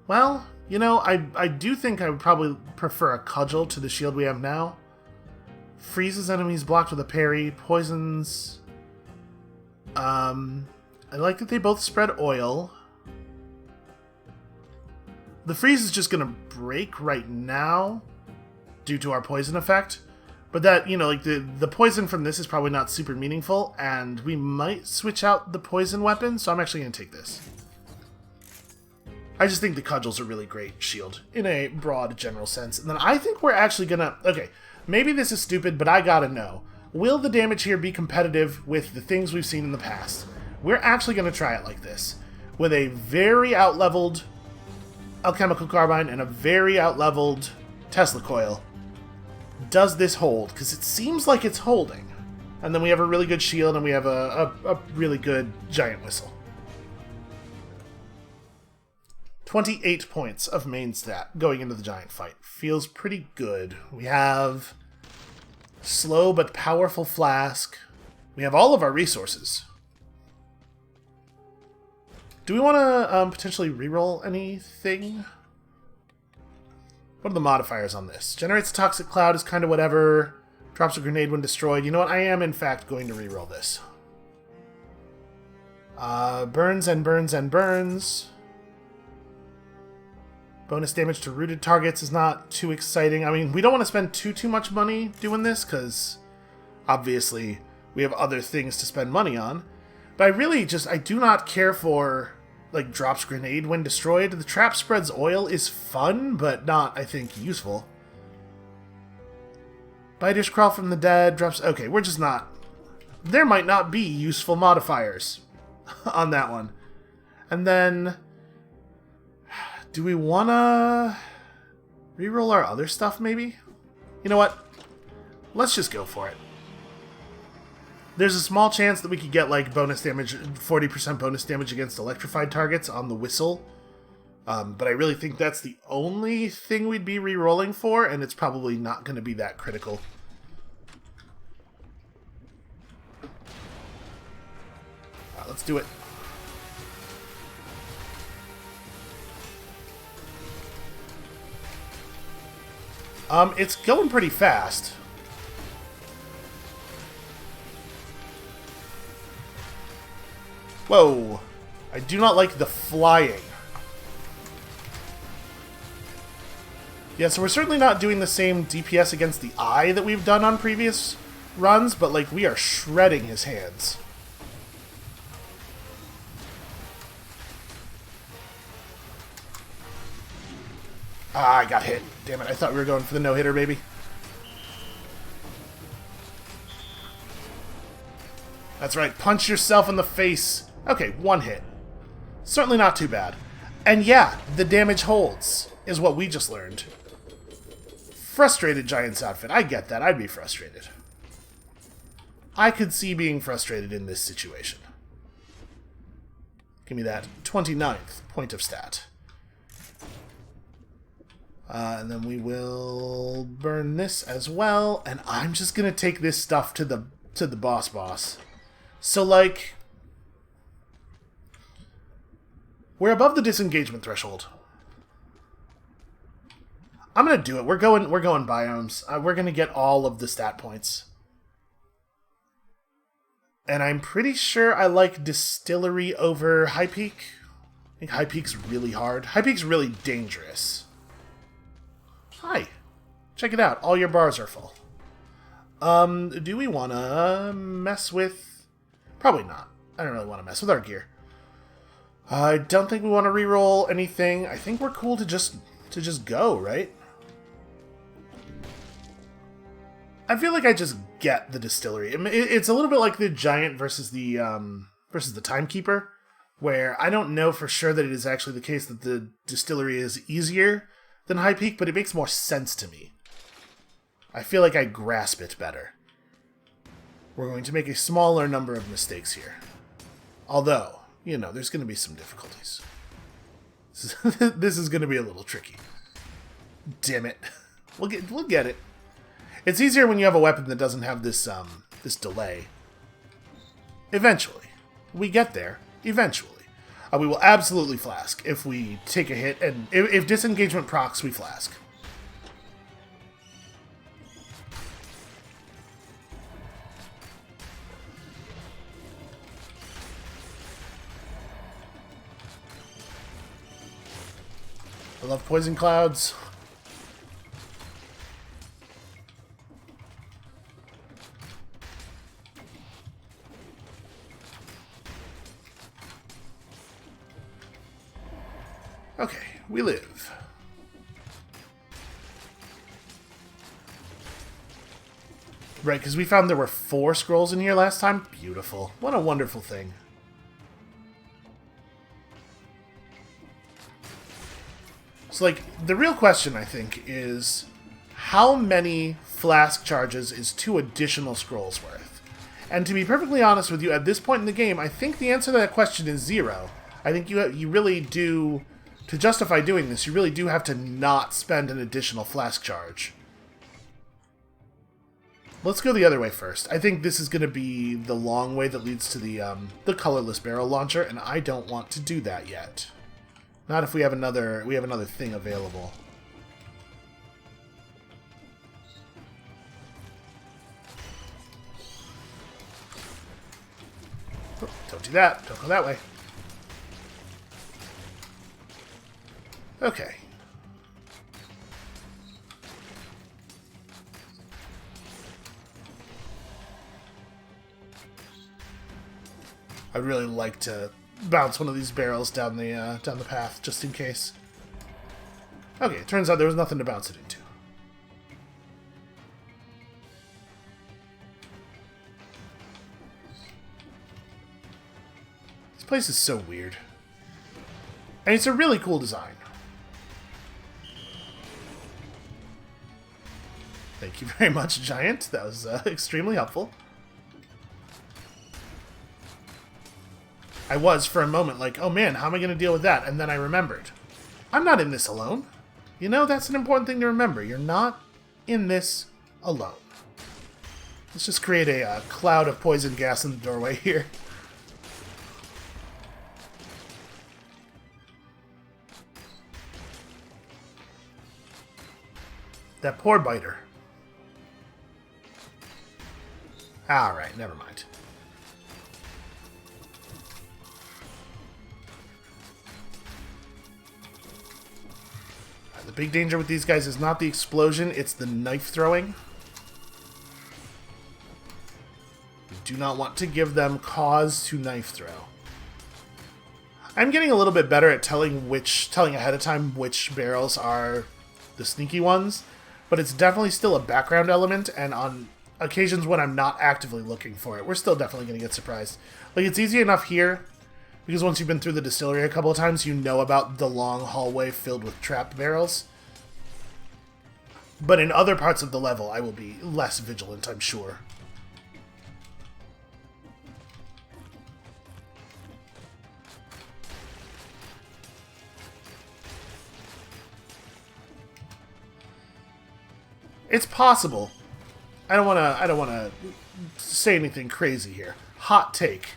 Well, you know, I do think I would probably prefer a cudgel to the shield we have now. Freezes enemies blocked with a parry. Poisons. I like that they both spread oil. The freeze is just going to break right now due to our poison effect. But that, you know, like the poison from this is probably not super meaningful, and we might switch out the poison weapon, so I'm actually going to take this. I just think the cudgel's a really great shield in a broad general sense. And then I think we're actually going to... Okay, maybe this is stupid, but I gotta know. Will the damage here be competitive with the things we've seen in the past? We're actually going to try it like this. With a very out-leveled alchemical carbine and a very out-leveled Tesla coil. Does this hold? Because it seems like it's holding. And then we have a really good shield and we have a really good giant whistle. 28 points of main stat going into the giant fight. Feels pretty good. We have slow but powerful flask. We have all of our resources. Do we want to potentially reroll anything? What are the modifiers on this? Generates a toxic cloud is kind of whatever. Drops a grenade when destroyed. You know what? I am, in fact, going to reroll this. Burns and burns and burns. Bonus damage to rooted targets is not too exciting. I mean, we don't want to spend too much money doing this, because obviously we have other things to spend money on. But I do not care for... like, drops grenade when destroyed. The trap spreads oil is fun, but not, I think, useful. Biters crawl from the dead, drops... Okay, we're just not... There might not be useful modifiers on that one. And then... Do we want to reroll our other stuff, maybe? You know what? Let's just go for it. There's a small chance that we could get, like, bonus damage, 40% bonus damage against electrified targets on the whistle. But I really think that's the only thing we'd be re-rolling for, and it's probably not going to be that critical. Let's do it. It's going pretty fast. Whoa. I do not like the flying. Yeah, so we're certainly not doing the same DPS against the eye that we've done on previous runs, but, like, we are shredding his hands. Ah, I got hit. Damn it, I thought we were going for the no-hitter, baby. That's right, punch yourself in the face. Okay, one hit. Certainly not too bad. And yeah, the damage holds, is what we just learned. Frustrated Giant's outfit. I get that. I'd be frustrated. I could see being frustrated in this situation. Give me that 29th point of stat. And then we will burn this as well. And I'm just going to take this stuff to the boss. So, like... We're above the disengagement threshold. I'm gonna do it. We're going biomes. We're gonna get all of the stat points. And I'm pretty sure I like Distillery over High Peak. I think High Peak's really hard. High Peak's really dangerous. Hi. Check it out. All your bars are full. Do we want to mess with... Probably not. I don't really want to mess with our gear. I don't think we want to reroll anything. I think we're cool to just go, right? I feel like I just get the Distillery. It's a little bit like the Giant versus the Timekeeper, where I don't know for sure that it is actually the case that the Distillery is easier than High Peak, but it makes more sense to me. I feel like I grasp it better. We're going to make a smaller number of mistakes here. Although, you know, there's going to be some difficulties. This is going to be a little tricky. Damn it. We'll get it. It's easier when you have a weapon that doesn't have this this delay. Eventually. We get there. Eventually. We will absolutely flask if we take a hit, and if disengagement procs, we flask. I love poison clouds. Okay, we live. Right, because we found there were 4 scrolls in here last time. Beautiful. What a wonderful thing. So, like, the real question, I think, is how many flask charges is 2 additional scrolls worth? And to be perfectly honest with you, at this point in the game, I think the answer to that question is 0. I think you really do... To justify doing this, you really do have to not spend an additional flask charge. Let's go the other way first. I think this is going to be the long way that leads to the colorless barrel launcher, and I don't want to do that yet. Not if we have another thing available. Oh, don't do that. Don't go that way. Okay. I'd really like to bounce one of these barrels down the path, just in case. Okay, it turns out there was nothing to bounce it into. This place is so weird. And it's a really cool design. Thank you very much, Giant. That was extremely helpful. I was, for a moment, like, oh man, how am I going to deal with that? And then I remembered. I'm not in this alone. You know, that's an important thing to remember. You're not in this alone. Let's just create a cloud of poison gas in the doorway here. That poor biter. Alright, never mind. The big danger with these guys is not the explosion, it's the knife throwing. We do not want to give them cause to knife throw. I'm getting a little bit better at telling ahead of time which barrels are the sneaky ones, but it's definitely still a background element, and on occasions when I'm not actively looking for it, we're still definitely going to get surprised. Like, it's easy enough here, because once you've been through the distillery a couple of times, you know about the long hallway filled with trapped barrels. But in other parts of the level, I will be less vigilant, I'm sure. It's possible. I don't want to say anything crazy here. Hot take.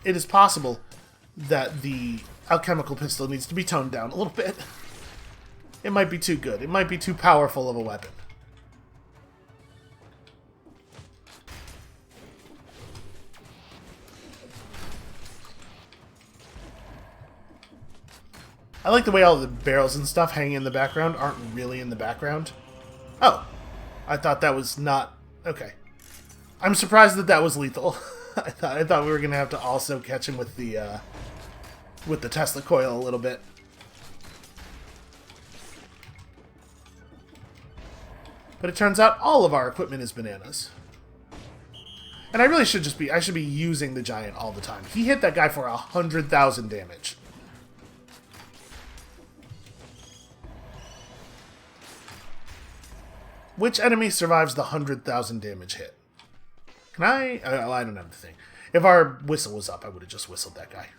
It is possible that the alchemical pistol needs to be toned down a little bit. It might be too good. It might be too powerful of a weapon. I like the way all the barrels and stuff hanging in the background aren't really in the background. Oh, I thought that was not... Okay. I'm surprised that that was lethal. I thought we were going to have to also catch him with the Tesla coil a little bit. But it turns out all of our equipment is bananas. And I really should just be... I should be using the giant all the time. He hit that guy for 100,000 damage. Which enemy survives the 100,000 damage hit? Can I... I don't have the thing. If our whistle was up, I would have just whistled that guy.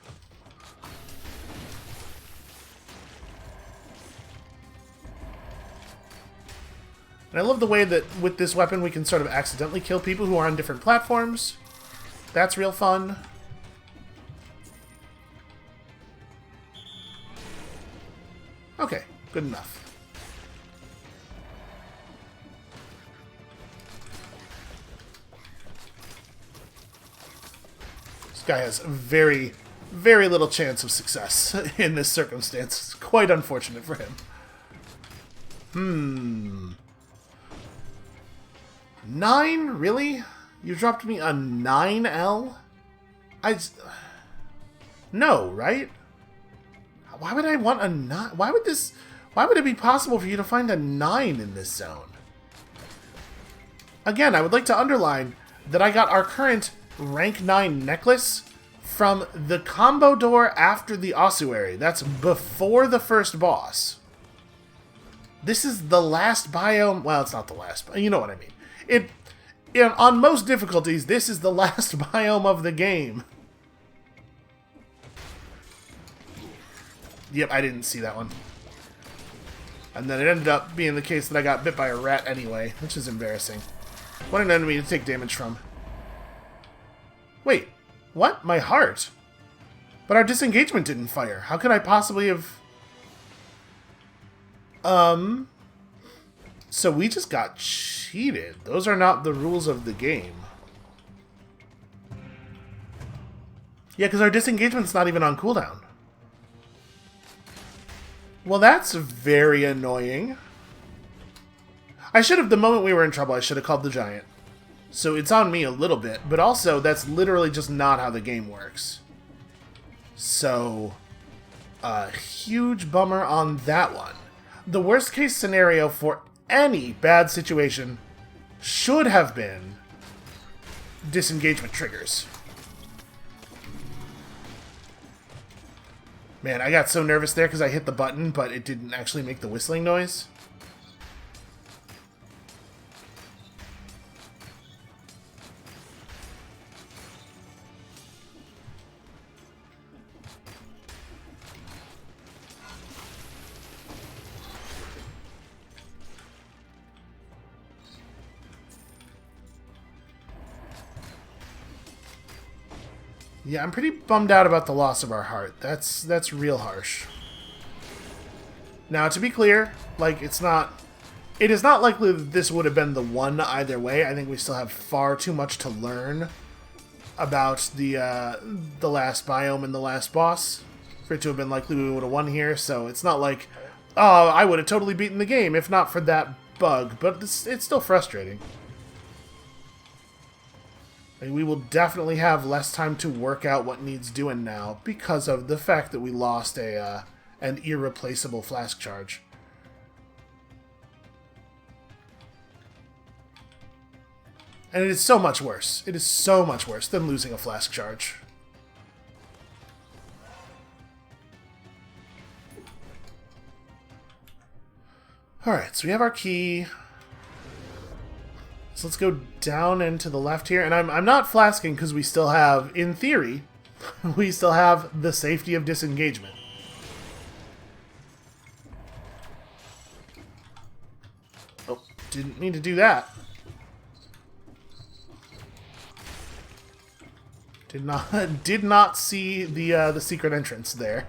And I love the way that with this weapon we can sort of accidentally kill people who are on different platforms. That's real fun. Okay, good enough. This guy has very, very little chance of success in this circumstance. It's quite unfortunate for him. 9? Really? You dropped me a 9L? No, right? Why would I want a 9? Why would it be possible for you to find a 9 in this zone? Again, I would like to underline that I got our current rank 9 necklace from the combo door after the ossuary. That's before the first boss. This is the last biome. Well, it's not the last, but you know what I mean. On most difficulties, this is the last biome of the game. Yep, I didn't see that one. And then it ended up being the case that I got bit by a rat anyway, which is embarrassing. What an enemy to take damage from. Wait, what? My heart? But our disengagement didn't fire. How could I possibly have... So we just got cheated. Those are not the rules of the game. Yeah, because our disengagement's not even on cooldown. Well, that's very annoying. I should have, the moment we were in trouble, I should have called the giant. So it's on me a little bit, but also that's literally just not how the game works. So, huge bummer on that one. The worst case scenario for any bad situation should have been disengagement triggers. Man, I got so nervous there because I hit the button, but it didn't actually make the whistling noise. Yeah, I'm pretty bummed out about the loss of our heart. That's real harsh. Now, to be clear, like, it is not likely that this would have been the one either way. I think we still have far too much to learn about the last biome and the last boss for it to have been likely we would have won here. So it's not like, oh, I would have totally beaten the game if not for that bug. But it's still frustrating. Like, we will definitely have less time to work out what needs doing now because of the fact that we lost an irreplaceable flask charge. And it is so much worse. It is so much worse than losing a flask charge. Alright, so we have our key. So let's go down and to the left here. And I'm not flasking because we still have, in theory, we still have the safety of disengagement. Oh, didn't mean to do that. Did not see the secret entrance there.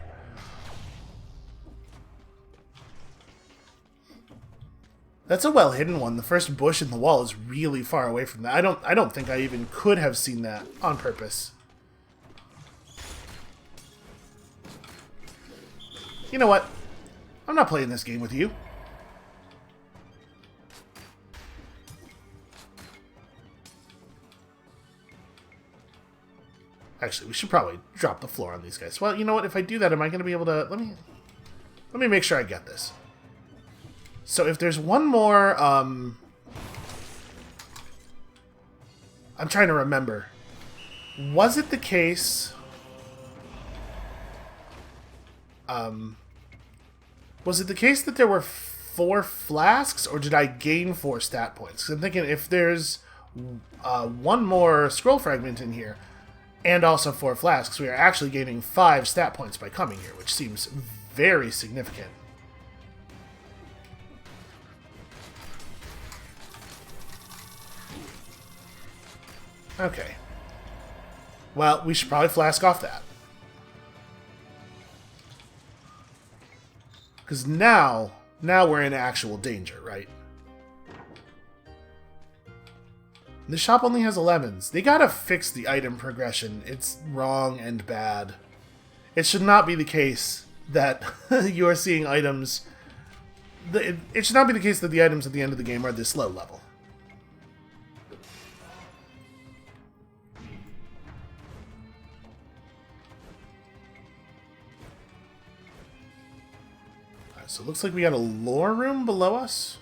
That's a well-hidden one. The first bush in the wall is really far away from that. I don't think I even could have seen that on purpose. You know what? I'm not playing this game with you. Actually, we should probably drop the floor on these guys. Well, you know what? If I do that, am I going to be able to... Let me make sure I get this. So if there's one more... I'm trying to remember. Was it the case... was it the case that there were 4 flasks, or did I gain 4 stat points? 'Cause I'm thinking if there's one more scroll fragment in here, and also 4 flasks, we are actually gaining 5 stat points by coming here, which seems very significant. Okay. Well, we should probably flask off that. Because now we're in actual danger, right? The shop only has 11s. They gotta fix the item progression. It's wrong and bad. It should not be the case that you are seeing items... It should not be the case that the items at the end of the game are this low level. Alright, so it looks like we got a lore room below us.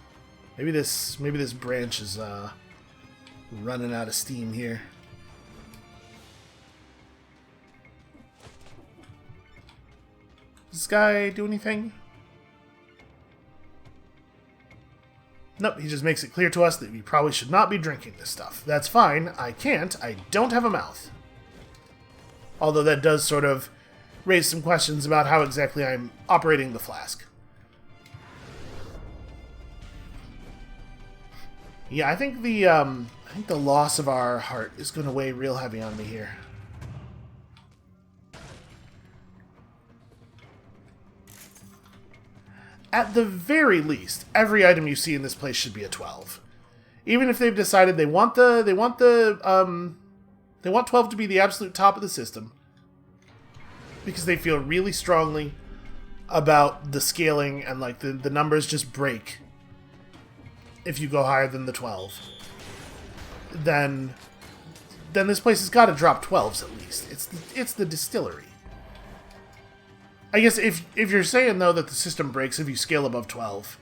Maybe this branch is running out of steam here. Does this guy do anything? Nope, he just makes it clear to us that we probably should not be drinking this stuff. That's fine, I can't, I don't have a mouth. Although that does sort of raise some questions about how exactly I'm operating the flask. Yeah, I think the loss of our heart is going to weigh real heavy on me here. At the very least, every item you see in this place should be a 12. Even if they've decided they want 12 to be the absolute top of the system, because they feel really strongly about the scaling and like the numbers just break if you go higher than the 12. Then this place has got to drop 12s at least. It's the Distillery. I guess if you're saying, though, that the system breaks if you scale above 12,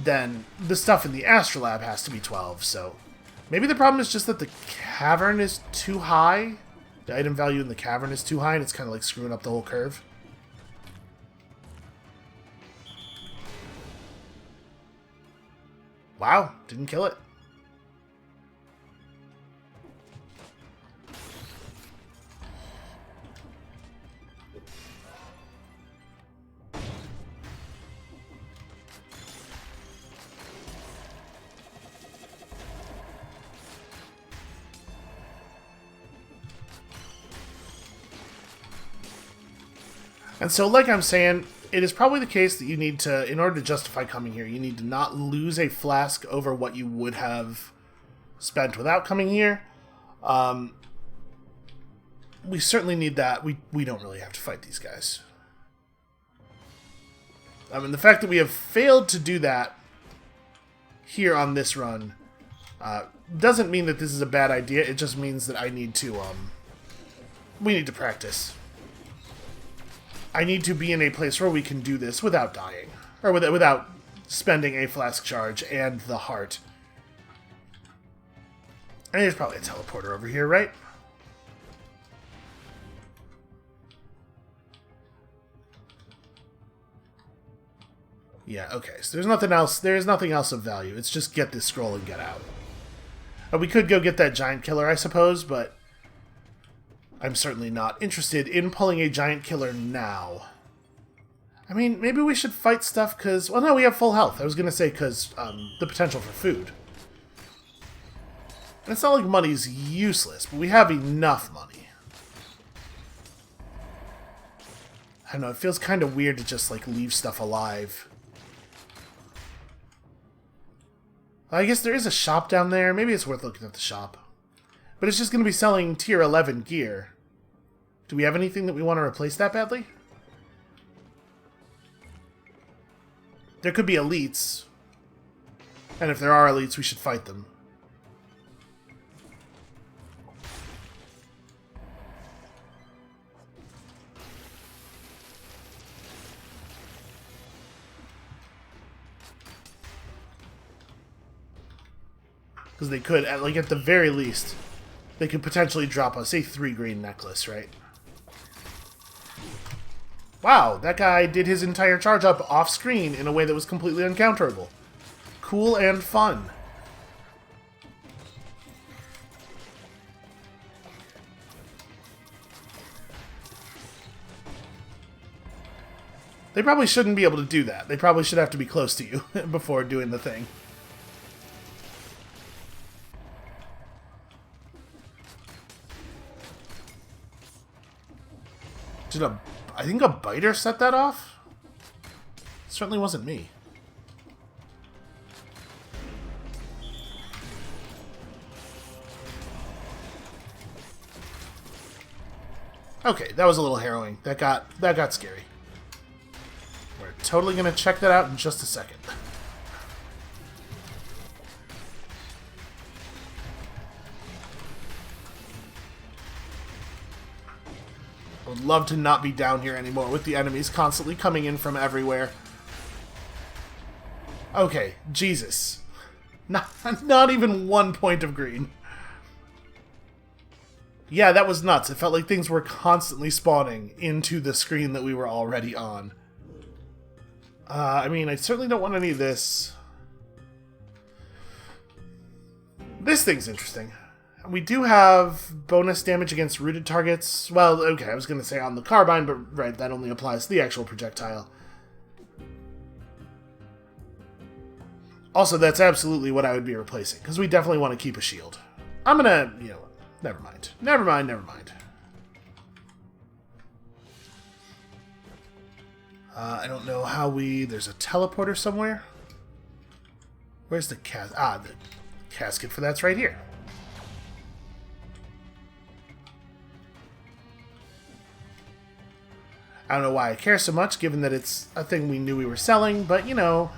then the stuff in the Astrolab has to be 12, so... Maybe the problem is just that the cavern is too high? The item value in the cavern is too high, and it's kind of like screwing up the whole curve? Wow, didn't kill it. And so, like I'm saying, it is probably the case that you need to, in order to justify coming here, you need to not lose a flask over what you would have spent without coming here. We certainly need that. We don't really have to fight these guys. I mean, the fact that we have failed to do that here on this run doesn't mean that this is a bad idea. It just means that I need to, we need to practice. I need to be in a place where we can do this without dying. Or without spending a flask charge and the heart. And there's probably a teleporter over here, right? Yeah, okay. So there's nothing else. There's nothing else of value. It's just get this scroll and get out. We could go get that giant killer, I suppose, but I'm certainly not interested in pulling a giant killer now. I mean, maybe we should fight stuff because... Well, no, we have full health. I was going to say because the potential for food. And it's not like money's useless, but we have enough money. I don't know, it feels kind of weird to just, like, leave stuff alive. I guess there is a shop down there. Maybe it's worth looking at the shop. But it's just going to be selling tier 11 gear. Do we have anything that we want to replace that badly? There could be elites. And if there are elites, we should fight them. Because they could, at the very least, they could potentially drop us a 3 green necklace, right? Wow, that guy did his entire charge up off screen in a way that was completely uncounterable. Cool and fun. They probably shouldn't be able to do that. They probably should have to be close to you before doing the thing. I think a biter set that off? It certainly wasn't me. Okay, that was a little harrowing. That got scary. We're totally gonna check that out in just a second. I would love to not be down here anymore with the enemies constantly coming in from everywhere. Okay, Jesus. Not even 1 point of green. Yeah, that was nuts. It felt like things were constantly spawning into the screen that we were already on. I mean, I certainly don't want any of this. This thing's interesting. We do have bonus damage against rooted targets. Well, okay, I was going to say on the carbine, but right, that only applies to the actual projectile. Also, that's absolutely what I would be replacing, because we definitely want to keep a shield. I'm going to, you know, never mind. Never mind, never mind. I don't know how there's a teleporter somewhere. Where's the casket? Ah, the casket for that's right here. I don't know why I care so much, given that it's a thing we knew we were selling, but, you know,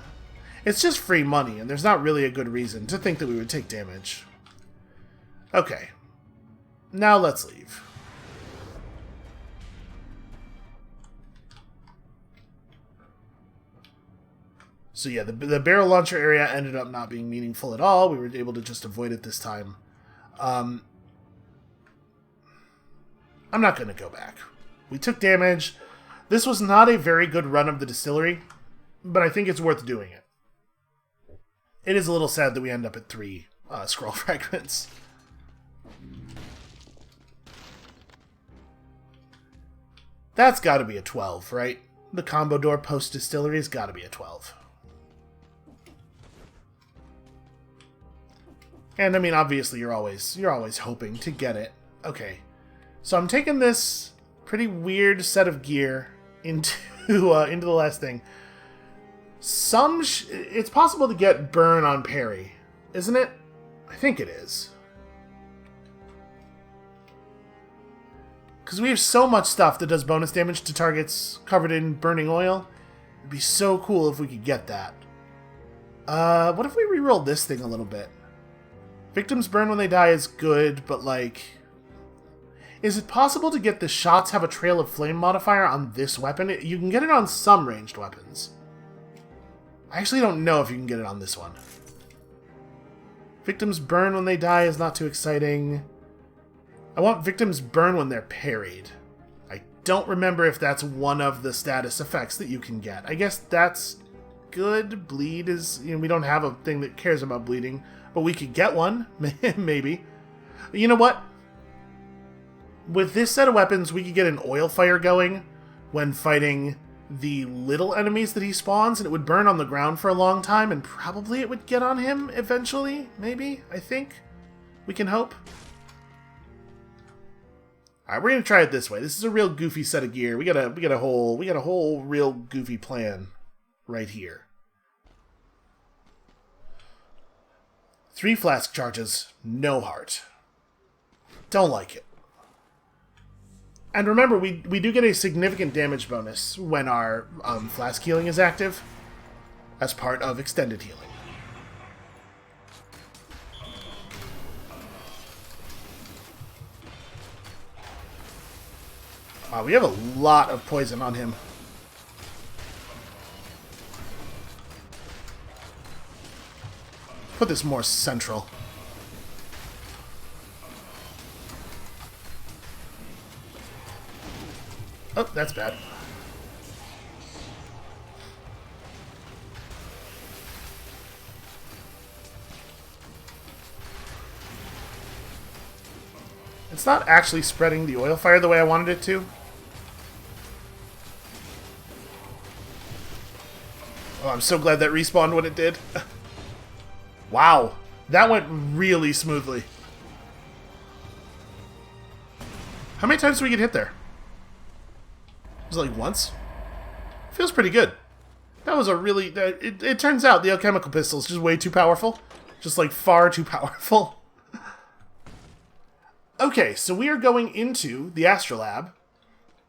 it's just free money, and there's not really a good reason to think that we would take damage. Okay. Now let's leave. So yeah, the barrel launcher area ended up not being meaningful at all. We were able to just avoid it this time. I'm not going to go back. We took damage. This was not a very good run of the Distillery, but I think it's worth doing it. It is a little sad that we end up at 3 scroll fragments. That's got to be a 12, right? The combo door post-Distillery has got to be a 12. And I mean, obviously, you're always hoping to get it. Okay, so I'm taking this pretty weird set of gear into the last thing. It's possible to get burn on parry, isn't it? I think it is. Because we have so much stuff that does bonus damage to targets covered in burning oil. It'd be so cool if we could get that. What if we reroll this thing a little bit? Victims burn when they die is good, but like... Is it possible to get the shots have a trail of flame modifier on this weapon? You can get it on some ranged weapons. I actually don't know if you can get it on this one. Victims burn when they die is not too exciting. I want victims burn when they're parried. I don't remember if that's one of the status effects that you can get. I guess that's good. Bleed is... You know, we don't have a thing that cares about bleeding, but we could get one. Maybe. You know what? With this set of weapons, we could get an oil fire going when fighting the little enemies that he spawns, and it would burn on the ground for a long time, and probably it would get on him eventually, maybe, I think. We can hope. Alright, we're gonna try it this way. This is a real goofy set of gear. We got a whole real goofy plan right here. 3 flask charges, no heart. Don't like it. And remember, we do get a significant damage bonus when our flask healing is active. as part of extended healing. Wow, we have a lot of poison on him. Put this more central. Oh, that's bad. It's not actually spreading the oil fire the way I wanted it to. Oh, I'm so glad that respawned when it did. Wow, that went really smoothly. How many times did we get hit there? Was it like once? Feels pretty good. That was a really... It turns out the alchemical pistol is just way too powerful. Just like far too powerful. Okay, so we are going into the Astrolab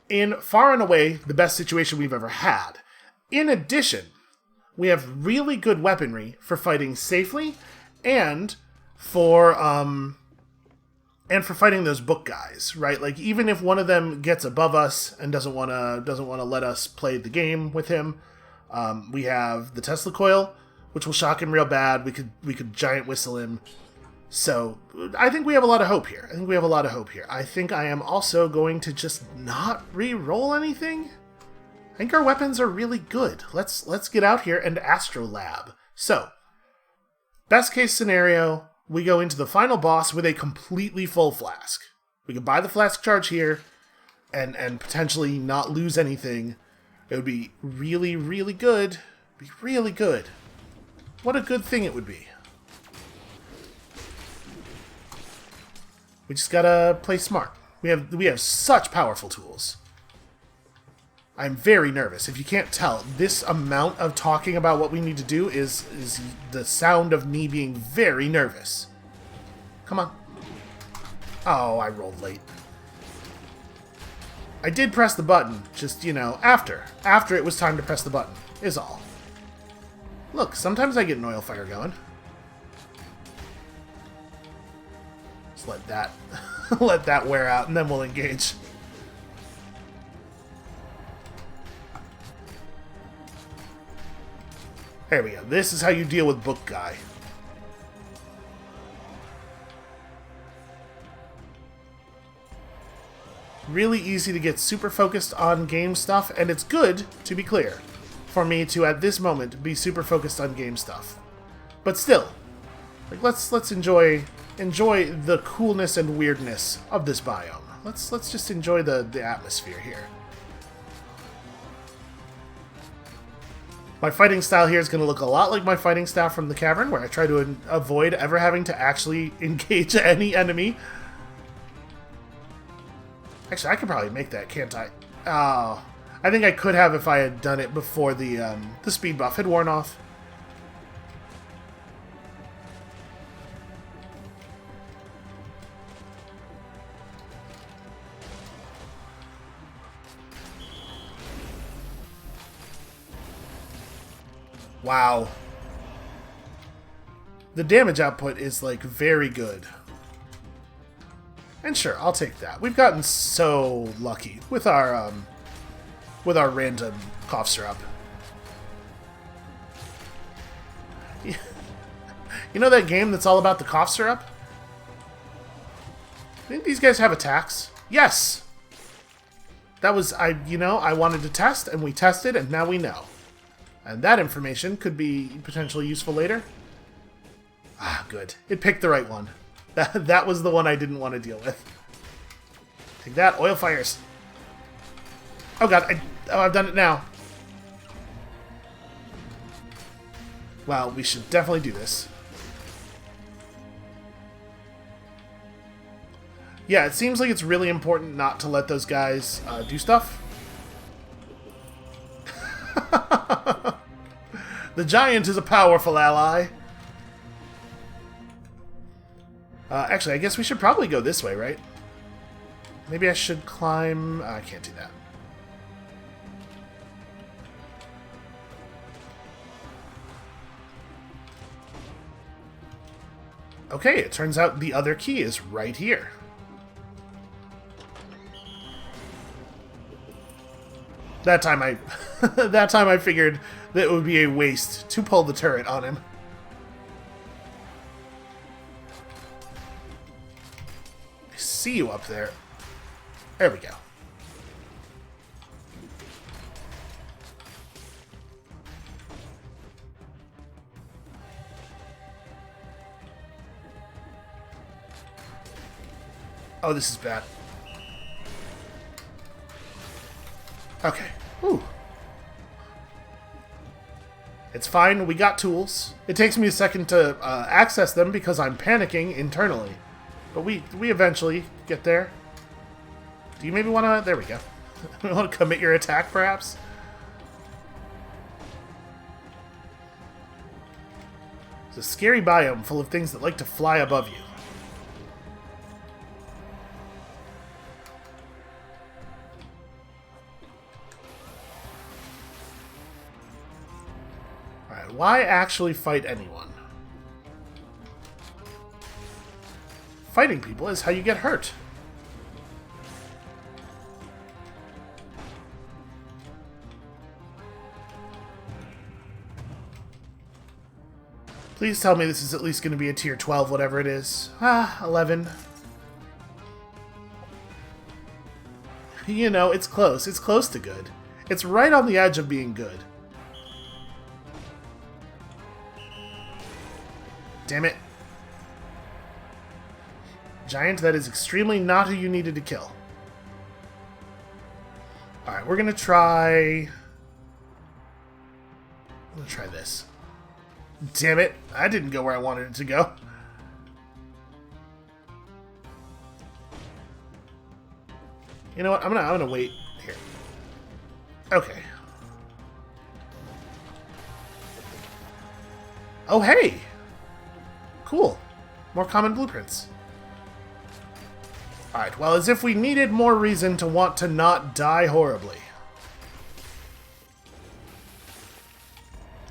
in far and away the best situation we've ever had. In addition, we have really good weaponry for fighting safely and for fighting those book guys, right? Like even if one of them gets above us and doesn't want to let us play the game with him, we have the Tesla coil, which will shock him real bad. We could giant whistle him. So I think we have a lot of hope here. I think I am also going to just not re-roll anything. I think our weapons are really good. Let's get out here and Astrolab. So, best case scenario, we go into the final boss with a completely full flask. We could buy the flask charge here and potentially not lose anything. It would be really, really good. Be really good. What a good thing it would be. We just gotta play smart. We have such powerful tools. I'm very nervous. If you can't tell, this amount of talking about what we need to do is the sound of me being very nervous. Come on. Oh, I rolled late. I did press the button, just, you know, after it was time to press the button, is all. Look, sometimes I get an oil fire going. Just let that, let that wear out, and then we'll engage. There we go. This is how you deal with book guy. Really easy to get super focused on game stuff, and it's good, to be clear, for me to, at this moment, be super focused on game stuff. But still, like, let's enjoy the coolness and weirdness of this biome. Let's just enjoy the atmosphere here. My fighting style here is going to look a lot like my fighting style from the cavern, where I try to avoid ever having to actually engage any enemy. Actually, I could probably make that, can't I? Oh, I think I could have if I had done it before the speed buff had worn off. Wow. The damage output is, like, very good. And sure, I'll take that. We've gotten so lucky with our random cough syrup. You know that game that's all about the cough syrup? I think these guys have attacks. Yes! That was, I wanted to test, and we tested, and now we know. And that information could be potentially useful later. Ah, good. It picked the right one. That was the one I didn't want to deal with. Take that, oil fires. Oh god, I've done it now. Well, we should definitely do this. Yeah, it seems like it's really important not to let those guys do stuff. The giant is a powerful ally. Actually, I guess we should probably go this way, right? Maybe I should climb... I can't do that. Okay, it turns out the other key is right here. That time I that time I figured that it would be a waste to pull the turret on him. I see you up there. There we go. Oh, this is bad. Okay. Whew. It's fine. We got tools. It takes me a second to access them because I'm panicking internally. But we eventually get there. Do you maybe want to... There we go. Want to commit your attack, perhaps? It's a scary biome full of things that like to fly above you. Alright, why actually fight anyone? Fighting people is how you get hurt. Please tell me this is at least going to be a tier 12, whatever it is. 11. You know, it's close. It's close to good. It's right on the edge of being good. Damn it. Giant, that is extremely not who you needed to kill. Alright, we're going to try... I'm going to try this. Damn it, I didn't go where I wanted it to go. You know what, I'm gonna wait here. Okay. Oh, hey! Cool. More common blueprints. Alright, well, as if we needed more reason to want to not die horribly.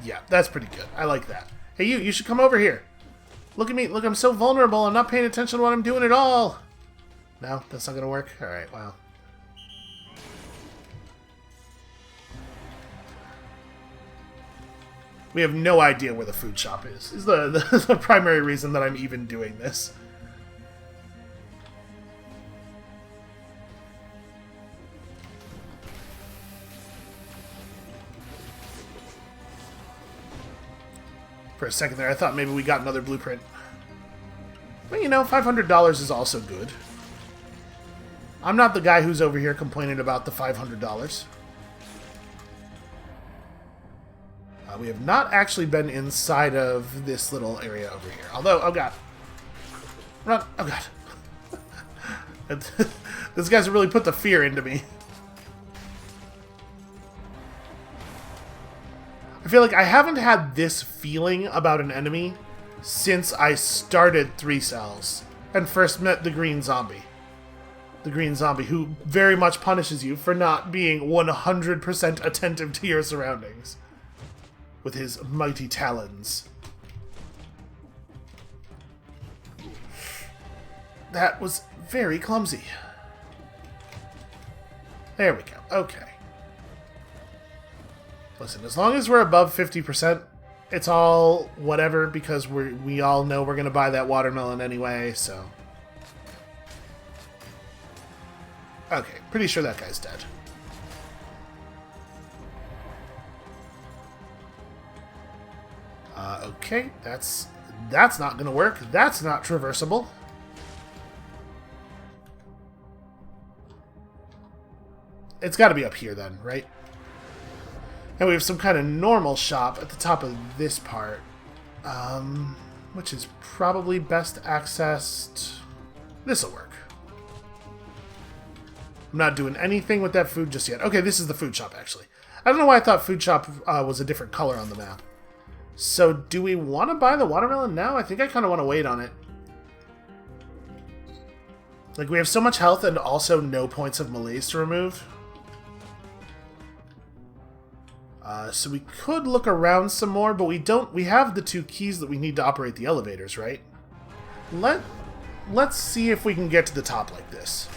Yeah, that's pretty good. I like that. Hey, you should come over here. Look at me. Look, I'm so vulnerable. I'm not paying attention to what I'm doing at all. No, that's not going to work? Alright, well. We have no idea where the food shop is the primary reason that I'm even doing this. For a second there, I thought maybe we got another blueprint. But you know, $500 is also good. I'm not the guy who's over here complaining about the $500. We have not actually been inside of this little area over here. Although, oh god. Run! Oh god. This guy's really put the fear into me. I feel like I haven't had this feeling about an enemy since I started 3 Cells and first met the green zombie. The green zombie, who very much punishes you for not being 100% attentive to your surroundings. With his mighty talons. That was very clumsy. There we go. Okay. Listen, as long as we're above 50%, it's all whatever, because we all know we're going to buy that watermelon anyway, so... Okay, pretty sure that guy's dead. Okay, that's not going to work. That's not traversable. It's got to be up here then, right? And we have some kind of normal shop at the top of this part, which is probably best accessed. This'll work. I'm not doing anything with that food just yet. Okay, this is the food shop, actually. I don't know why I thought food shop was a different color on the map. So, do we want to buy the watermelon now? I think I kind of want to wait on it. Like, we have so much health and also no points of malaise to remove. So we could look around some more, but we don't. We have the 2 keys that we need to operate the elevators, right? Let's see if we can get to the top like this.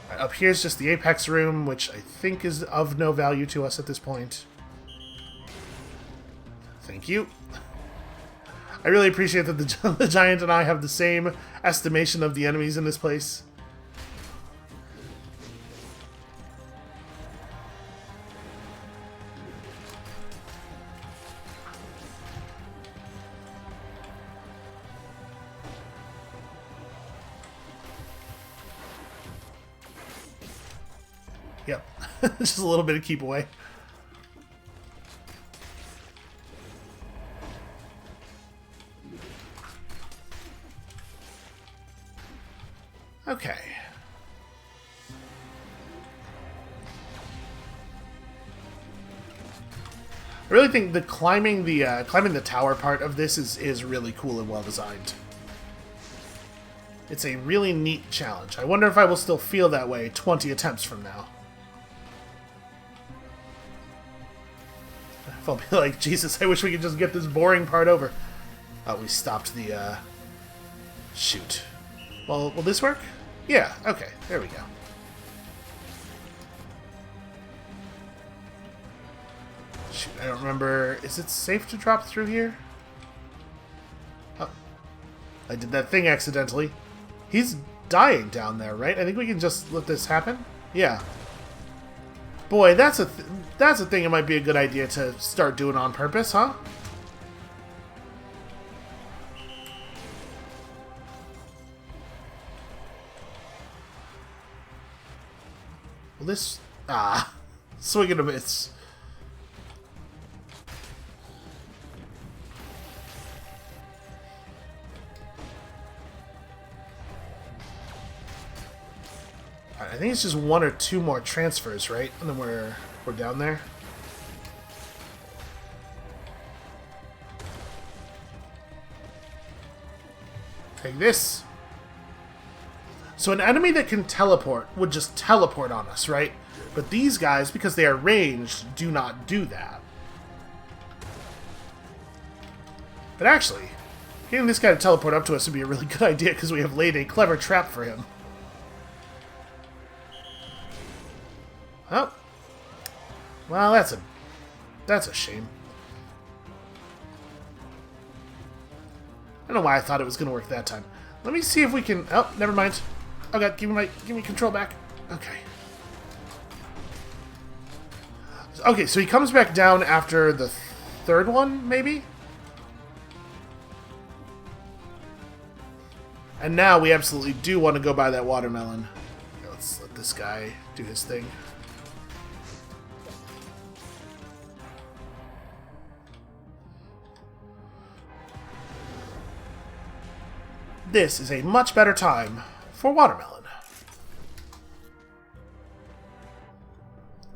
Right, up here's just the apex room, which I think is of no value to us at this point. Thank you. I really appreciate that the giant and I have the same estimation of the enemies in this place. Yep. Just a little bit of keep away. Okay. I really think the climbing the tower part of this is really cool and well designed. It's a really neat challenge. I wonder if I will still feel that way 20 attempts from now. If I'll be like, Jesus, I wish we could just get this boring part over. Oh, we stopped the, shoot. Well, will this work? Yeah, okay, there we go. Shoot, I don't remember. Is it safe to drop through here? Oh, I did that thing accidentally. He's dying down there, right? I think we can just let this happen? Yeah. Boy, that's a thing it might be a good idea to start doing on purpose, huh? Well, this... swing and a miss. I think it's just one or two more transfers, right? And then we're down there. Take this. So an enemy that can teleport would just teleport on us, right? But these guys, because they are ranged, do not do that. But actually, getting this guy to teleport up to us would be a really good idea because we have laid a clever trap for him. Oh. Well, that's a shame. I don't know why I thought it was going to work that time. Let me see if we can... Oh, never mind. Oh god, give me control back. Okay. Okay, so he comes back down after the third one, maybe? And now we absolutely do want to go buy that watermelon. Okay, let's let this guy do his thing. This is a much better time for watermelon.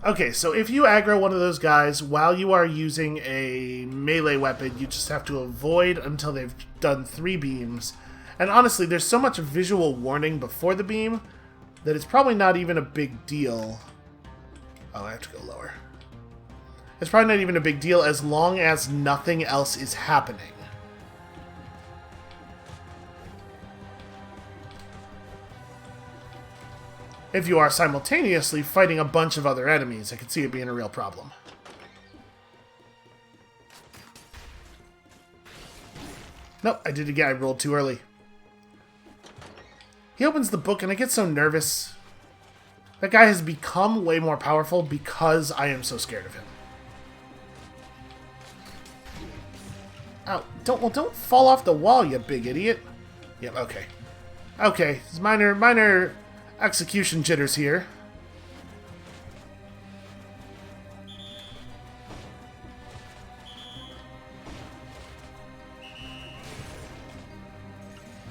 Okay, so if you aggro one of those guys while you are using a melee weapon, you just have to avoid until they've done 3 beams. And honestly, there's so much visual warning before the beam that it's probably not even a big deal. Oh, I have to go lower. It's probably not even a big deal as long as nothing else is happening. If you are simultaneously fighting a bunch of other enemies, I could see it being a real problem. Nope, I did it again. I rolled too early. He opens the book and I get so nervous. That guy has become way more powerful because I am so scared of him. Oh, don't fall off the wall, you big idiot. Yep, okay. Okay, it's minor execution jitters here.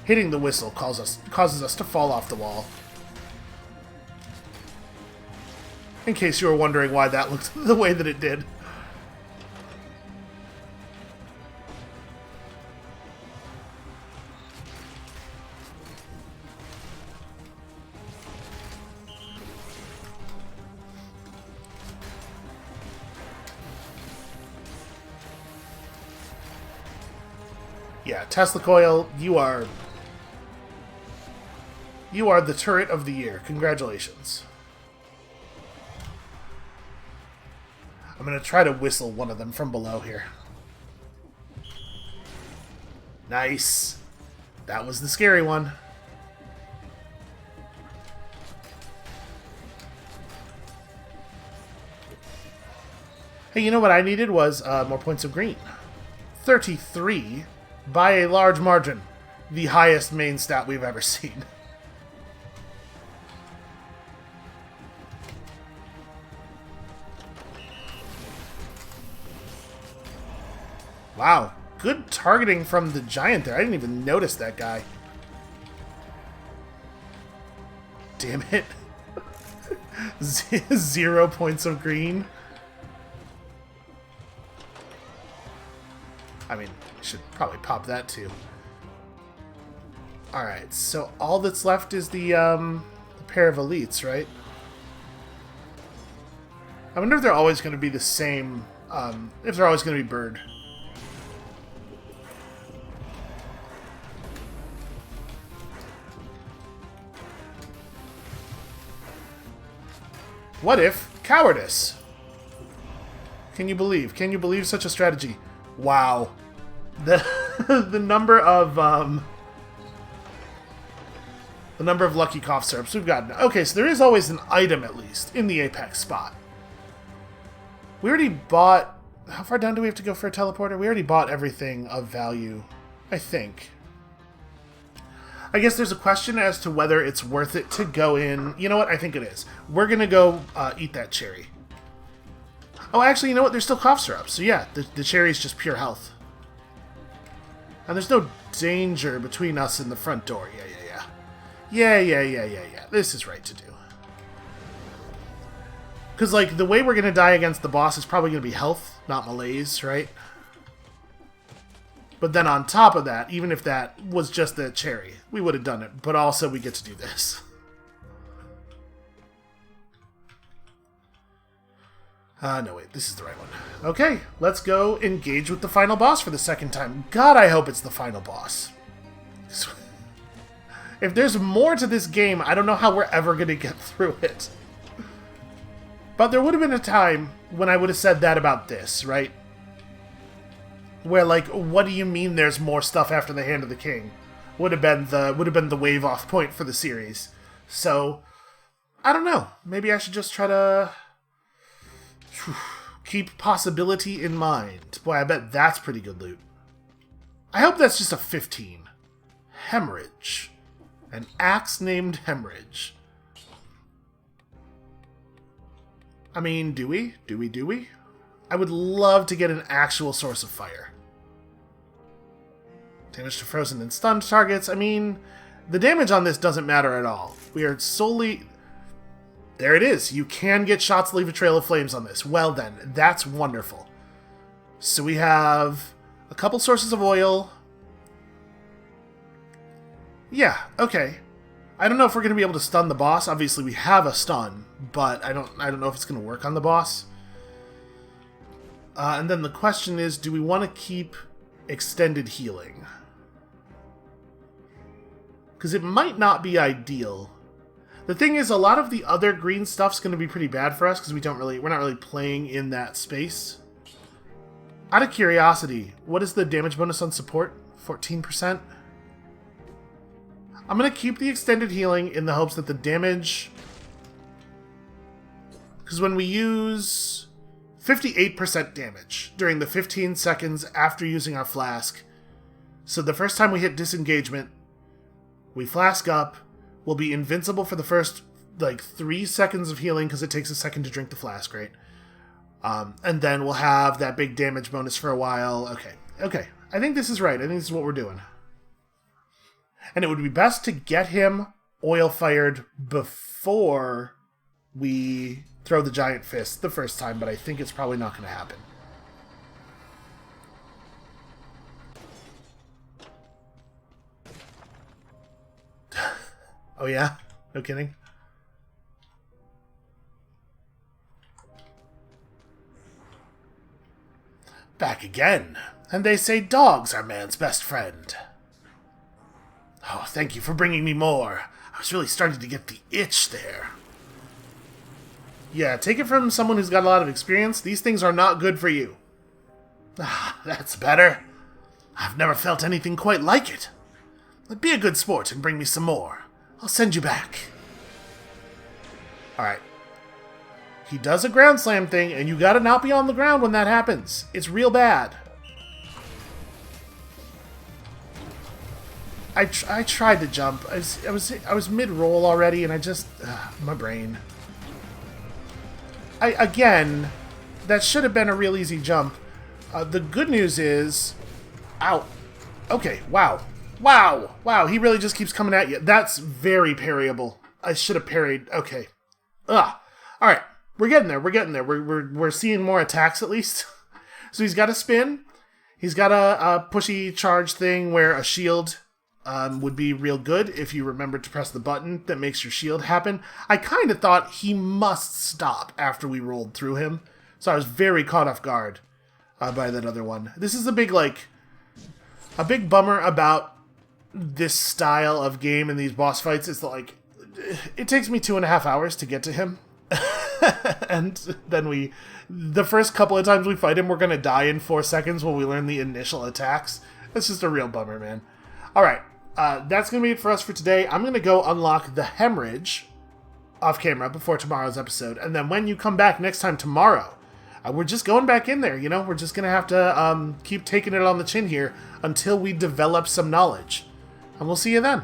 Hitting the whistle causes us to fall off the wall. In case you were wondering why that looked the way that it did. Yeah, Tesla Coil, you are the turret of the year. Congratulations. I'm going to try to whistle one of them from below here. Nice. That was the scary one. Hey, you know what I needed was more points of green. 33 by a large margin. The highest main stat we've ever seen. Wow, good targeting from the giant there. I didn't even notice that guy. Damn it. 0 points of green. I mean, I should probably pop that too. Alright, so all that's left is the pair of elites, right? I wonder if they're always going to be the same, if they're always going to be bird. What if cowardice? Can you believe? Can you believe such a strategy? Wow. The number of lucky cough syrups we've gotten. Okay, so there is always an item at least in the apex spot. We already bought. How far down do we have to go for a teleporter? We already bought everything of value, I think. I guess there's a question as to whether it's worth it to go in. You know what? I think it is. We're going to go eat that cherry. Oh, actually, you know what? There's still cough syrup. So yeah, the cherry is just pure health. And there's no danger between us and the front door. Yeah. This is right to do. Because, like, the way we're going to die against the boss is probably going to be health, not malaise, right? But then on top of that, even if that was just the cherry, we would have done it. But also we get to do this. No, wait, this is the right one. Okay, let's go engage with the final boss for the second time. God, I hope it's the final boss. If there's more to this game, I don't know how we're ever going to get through it. But there would have been a time when I would have said that about this, right? Where, like, what do you mean there's more stuff after the Hand of the King? Would have been the wave off point for the series. So, I don't know. Maybe I should just try to keep possibility in mind. Boy, I bet that's pretty good loot. I hope that's just a 15. Hemorrhage. An axe named Hemorrhage. I mean, do we? Do we? I would love to get an actual source of fire. Damage to frozen and stunned targets. I mean, the damage on this doesn't matter at all. We are solely... There it is. You can get shots, leave a trail of flames on this. Well then, that's wonderful. So we have a couple sources of oil. Yeah, okay. I don't know if we're going to be able to stun the boss. Obviously, we have a stun, but I don't know if it's going to work on the boss. And then the question is, do we want to keep extended healing? Because it might not be ideal. The thing is, a lot of the other green stuff's going to be pretty bad for us because we're not really playing in that space. Out of curiosity, what is the damage bonus on support? 14%? I'm going to keep the extended healing in the hopes that the damage... Because when we use 58% damage during the 15 seconds after using our flask, so the first time we hit disengagement, we flask up, we'll be invincible for the first, 3 seconds of healing because it takes a second to drink the flask, right? And then we'll have that big damage bonus for a while. Okay. I think this is right. I think this is what we're doing. And it would be best to get him oil-fired before we throw the giant fist the first time, but I think it's probably not going to happen. Oh yeah? No kidding? Back again. And they say dogs are man's best friend. Oh, thank you for bringing me more. I was really starting to get the itch there. Yeah, take it from someone who's got a lot of experience. These things are not good for you. Ah, that's better. I've never felt anything quite like it. Be a good sport and bring me some more. I'll send you back. Alright. He does a ground slam thing, and you gotta not be on the ground when that happens. It's real bad. I tried to jump. I was mid-roll already, and I just... my brain. Again, that should have been a real easy jump. The good news is... Ow. Okay, wow. Wow! Wow, he really just keeps coming at you. That's very parryable. I should have parried. Okay. Ugh. Alright, we're getting there. We're getting there. We're seeing more attacks, at least. So he's got a spin. He's got a pushy charge thing where a shield... would be real good if you remember to press the button that makes your shield happen. I kind of thought he must stop after we rolled through him, so I was very caught off guard by that other one. This is a big bummer about this style of game and these boss fights is that, it takes me 2.5 hours to get to him. And then the first couple of times we fight him, we're going to die in 4 seconds when we learn the initial attacks. It's just a real bummer, man. Alright. That's going to be it for us for today. I'm going to go unlock the hemorrhage off camera before tomorrow's episode. And then when you come back next time tomorrow, we're just going back in there, you know? We're just going to have to keep taking it on the chin here until we develop some knowledge. And we'll see you then.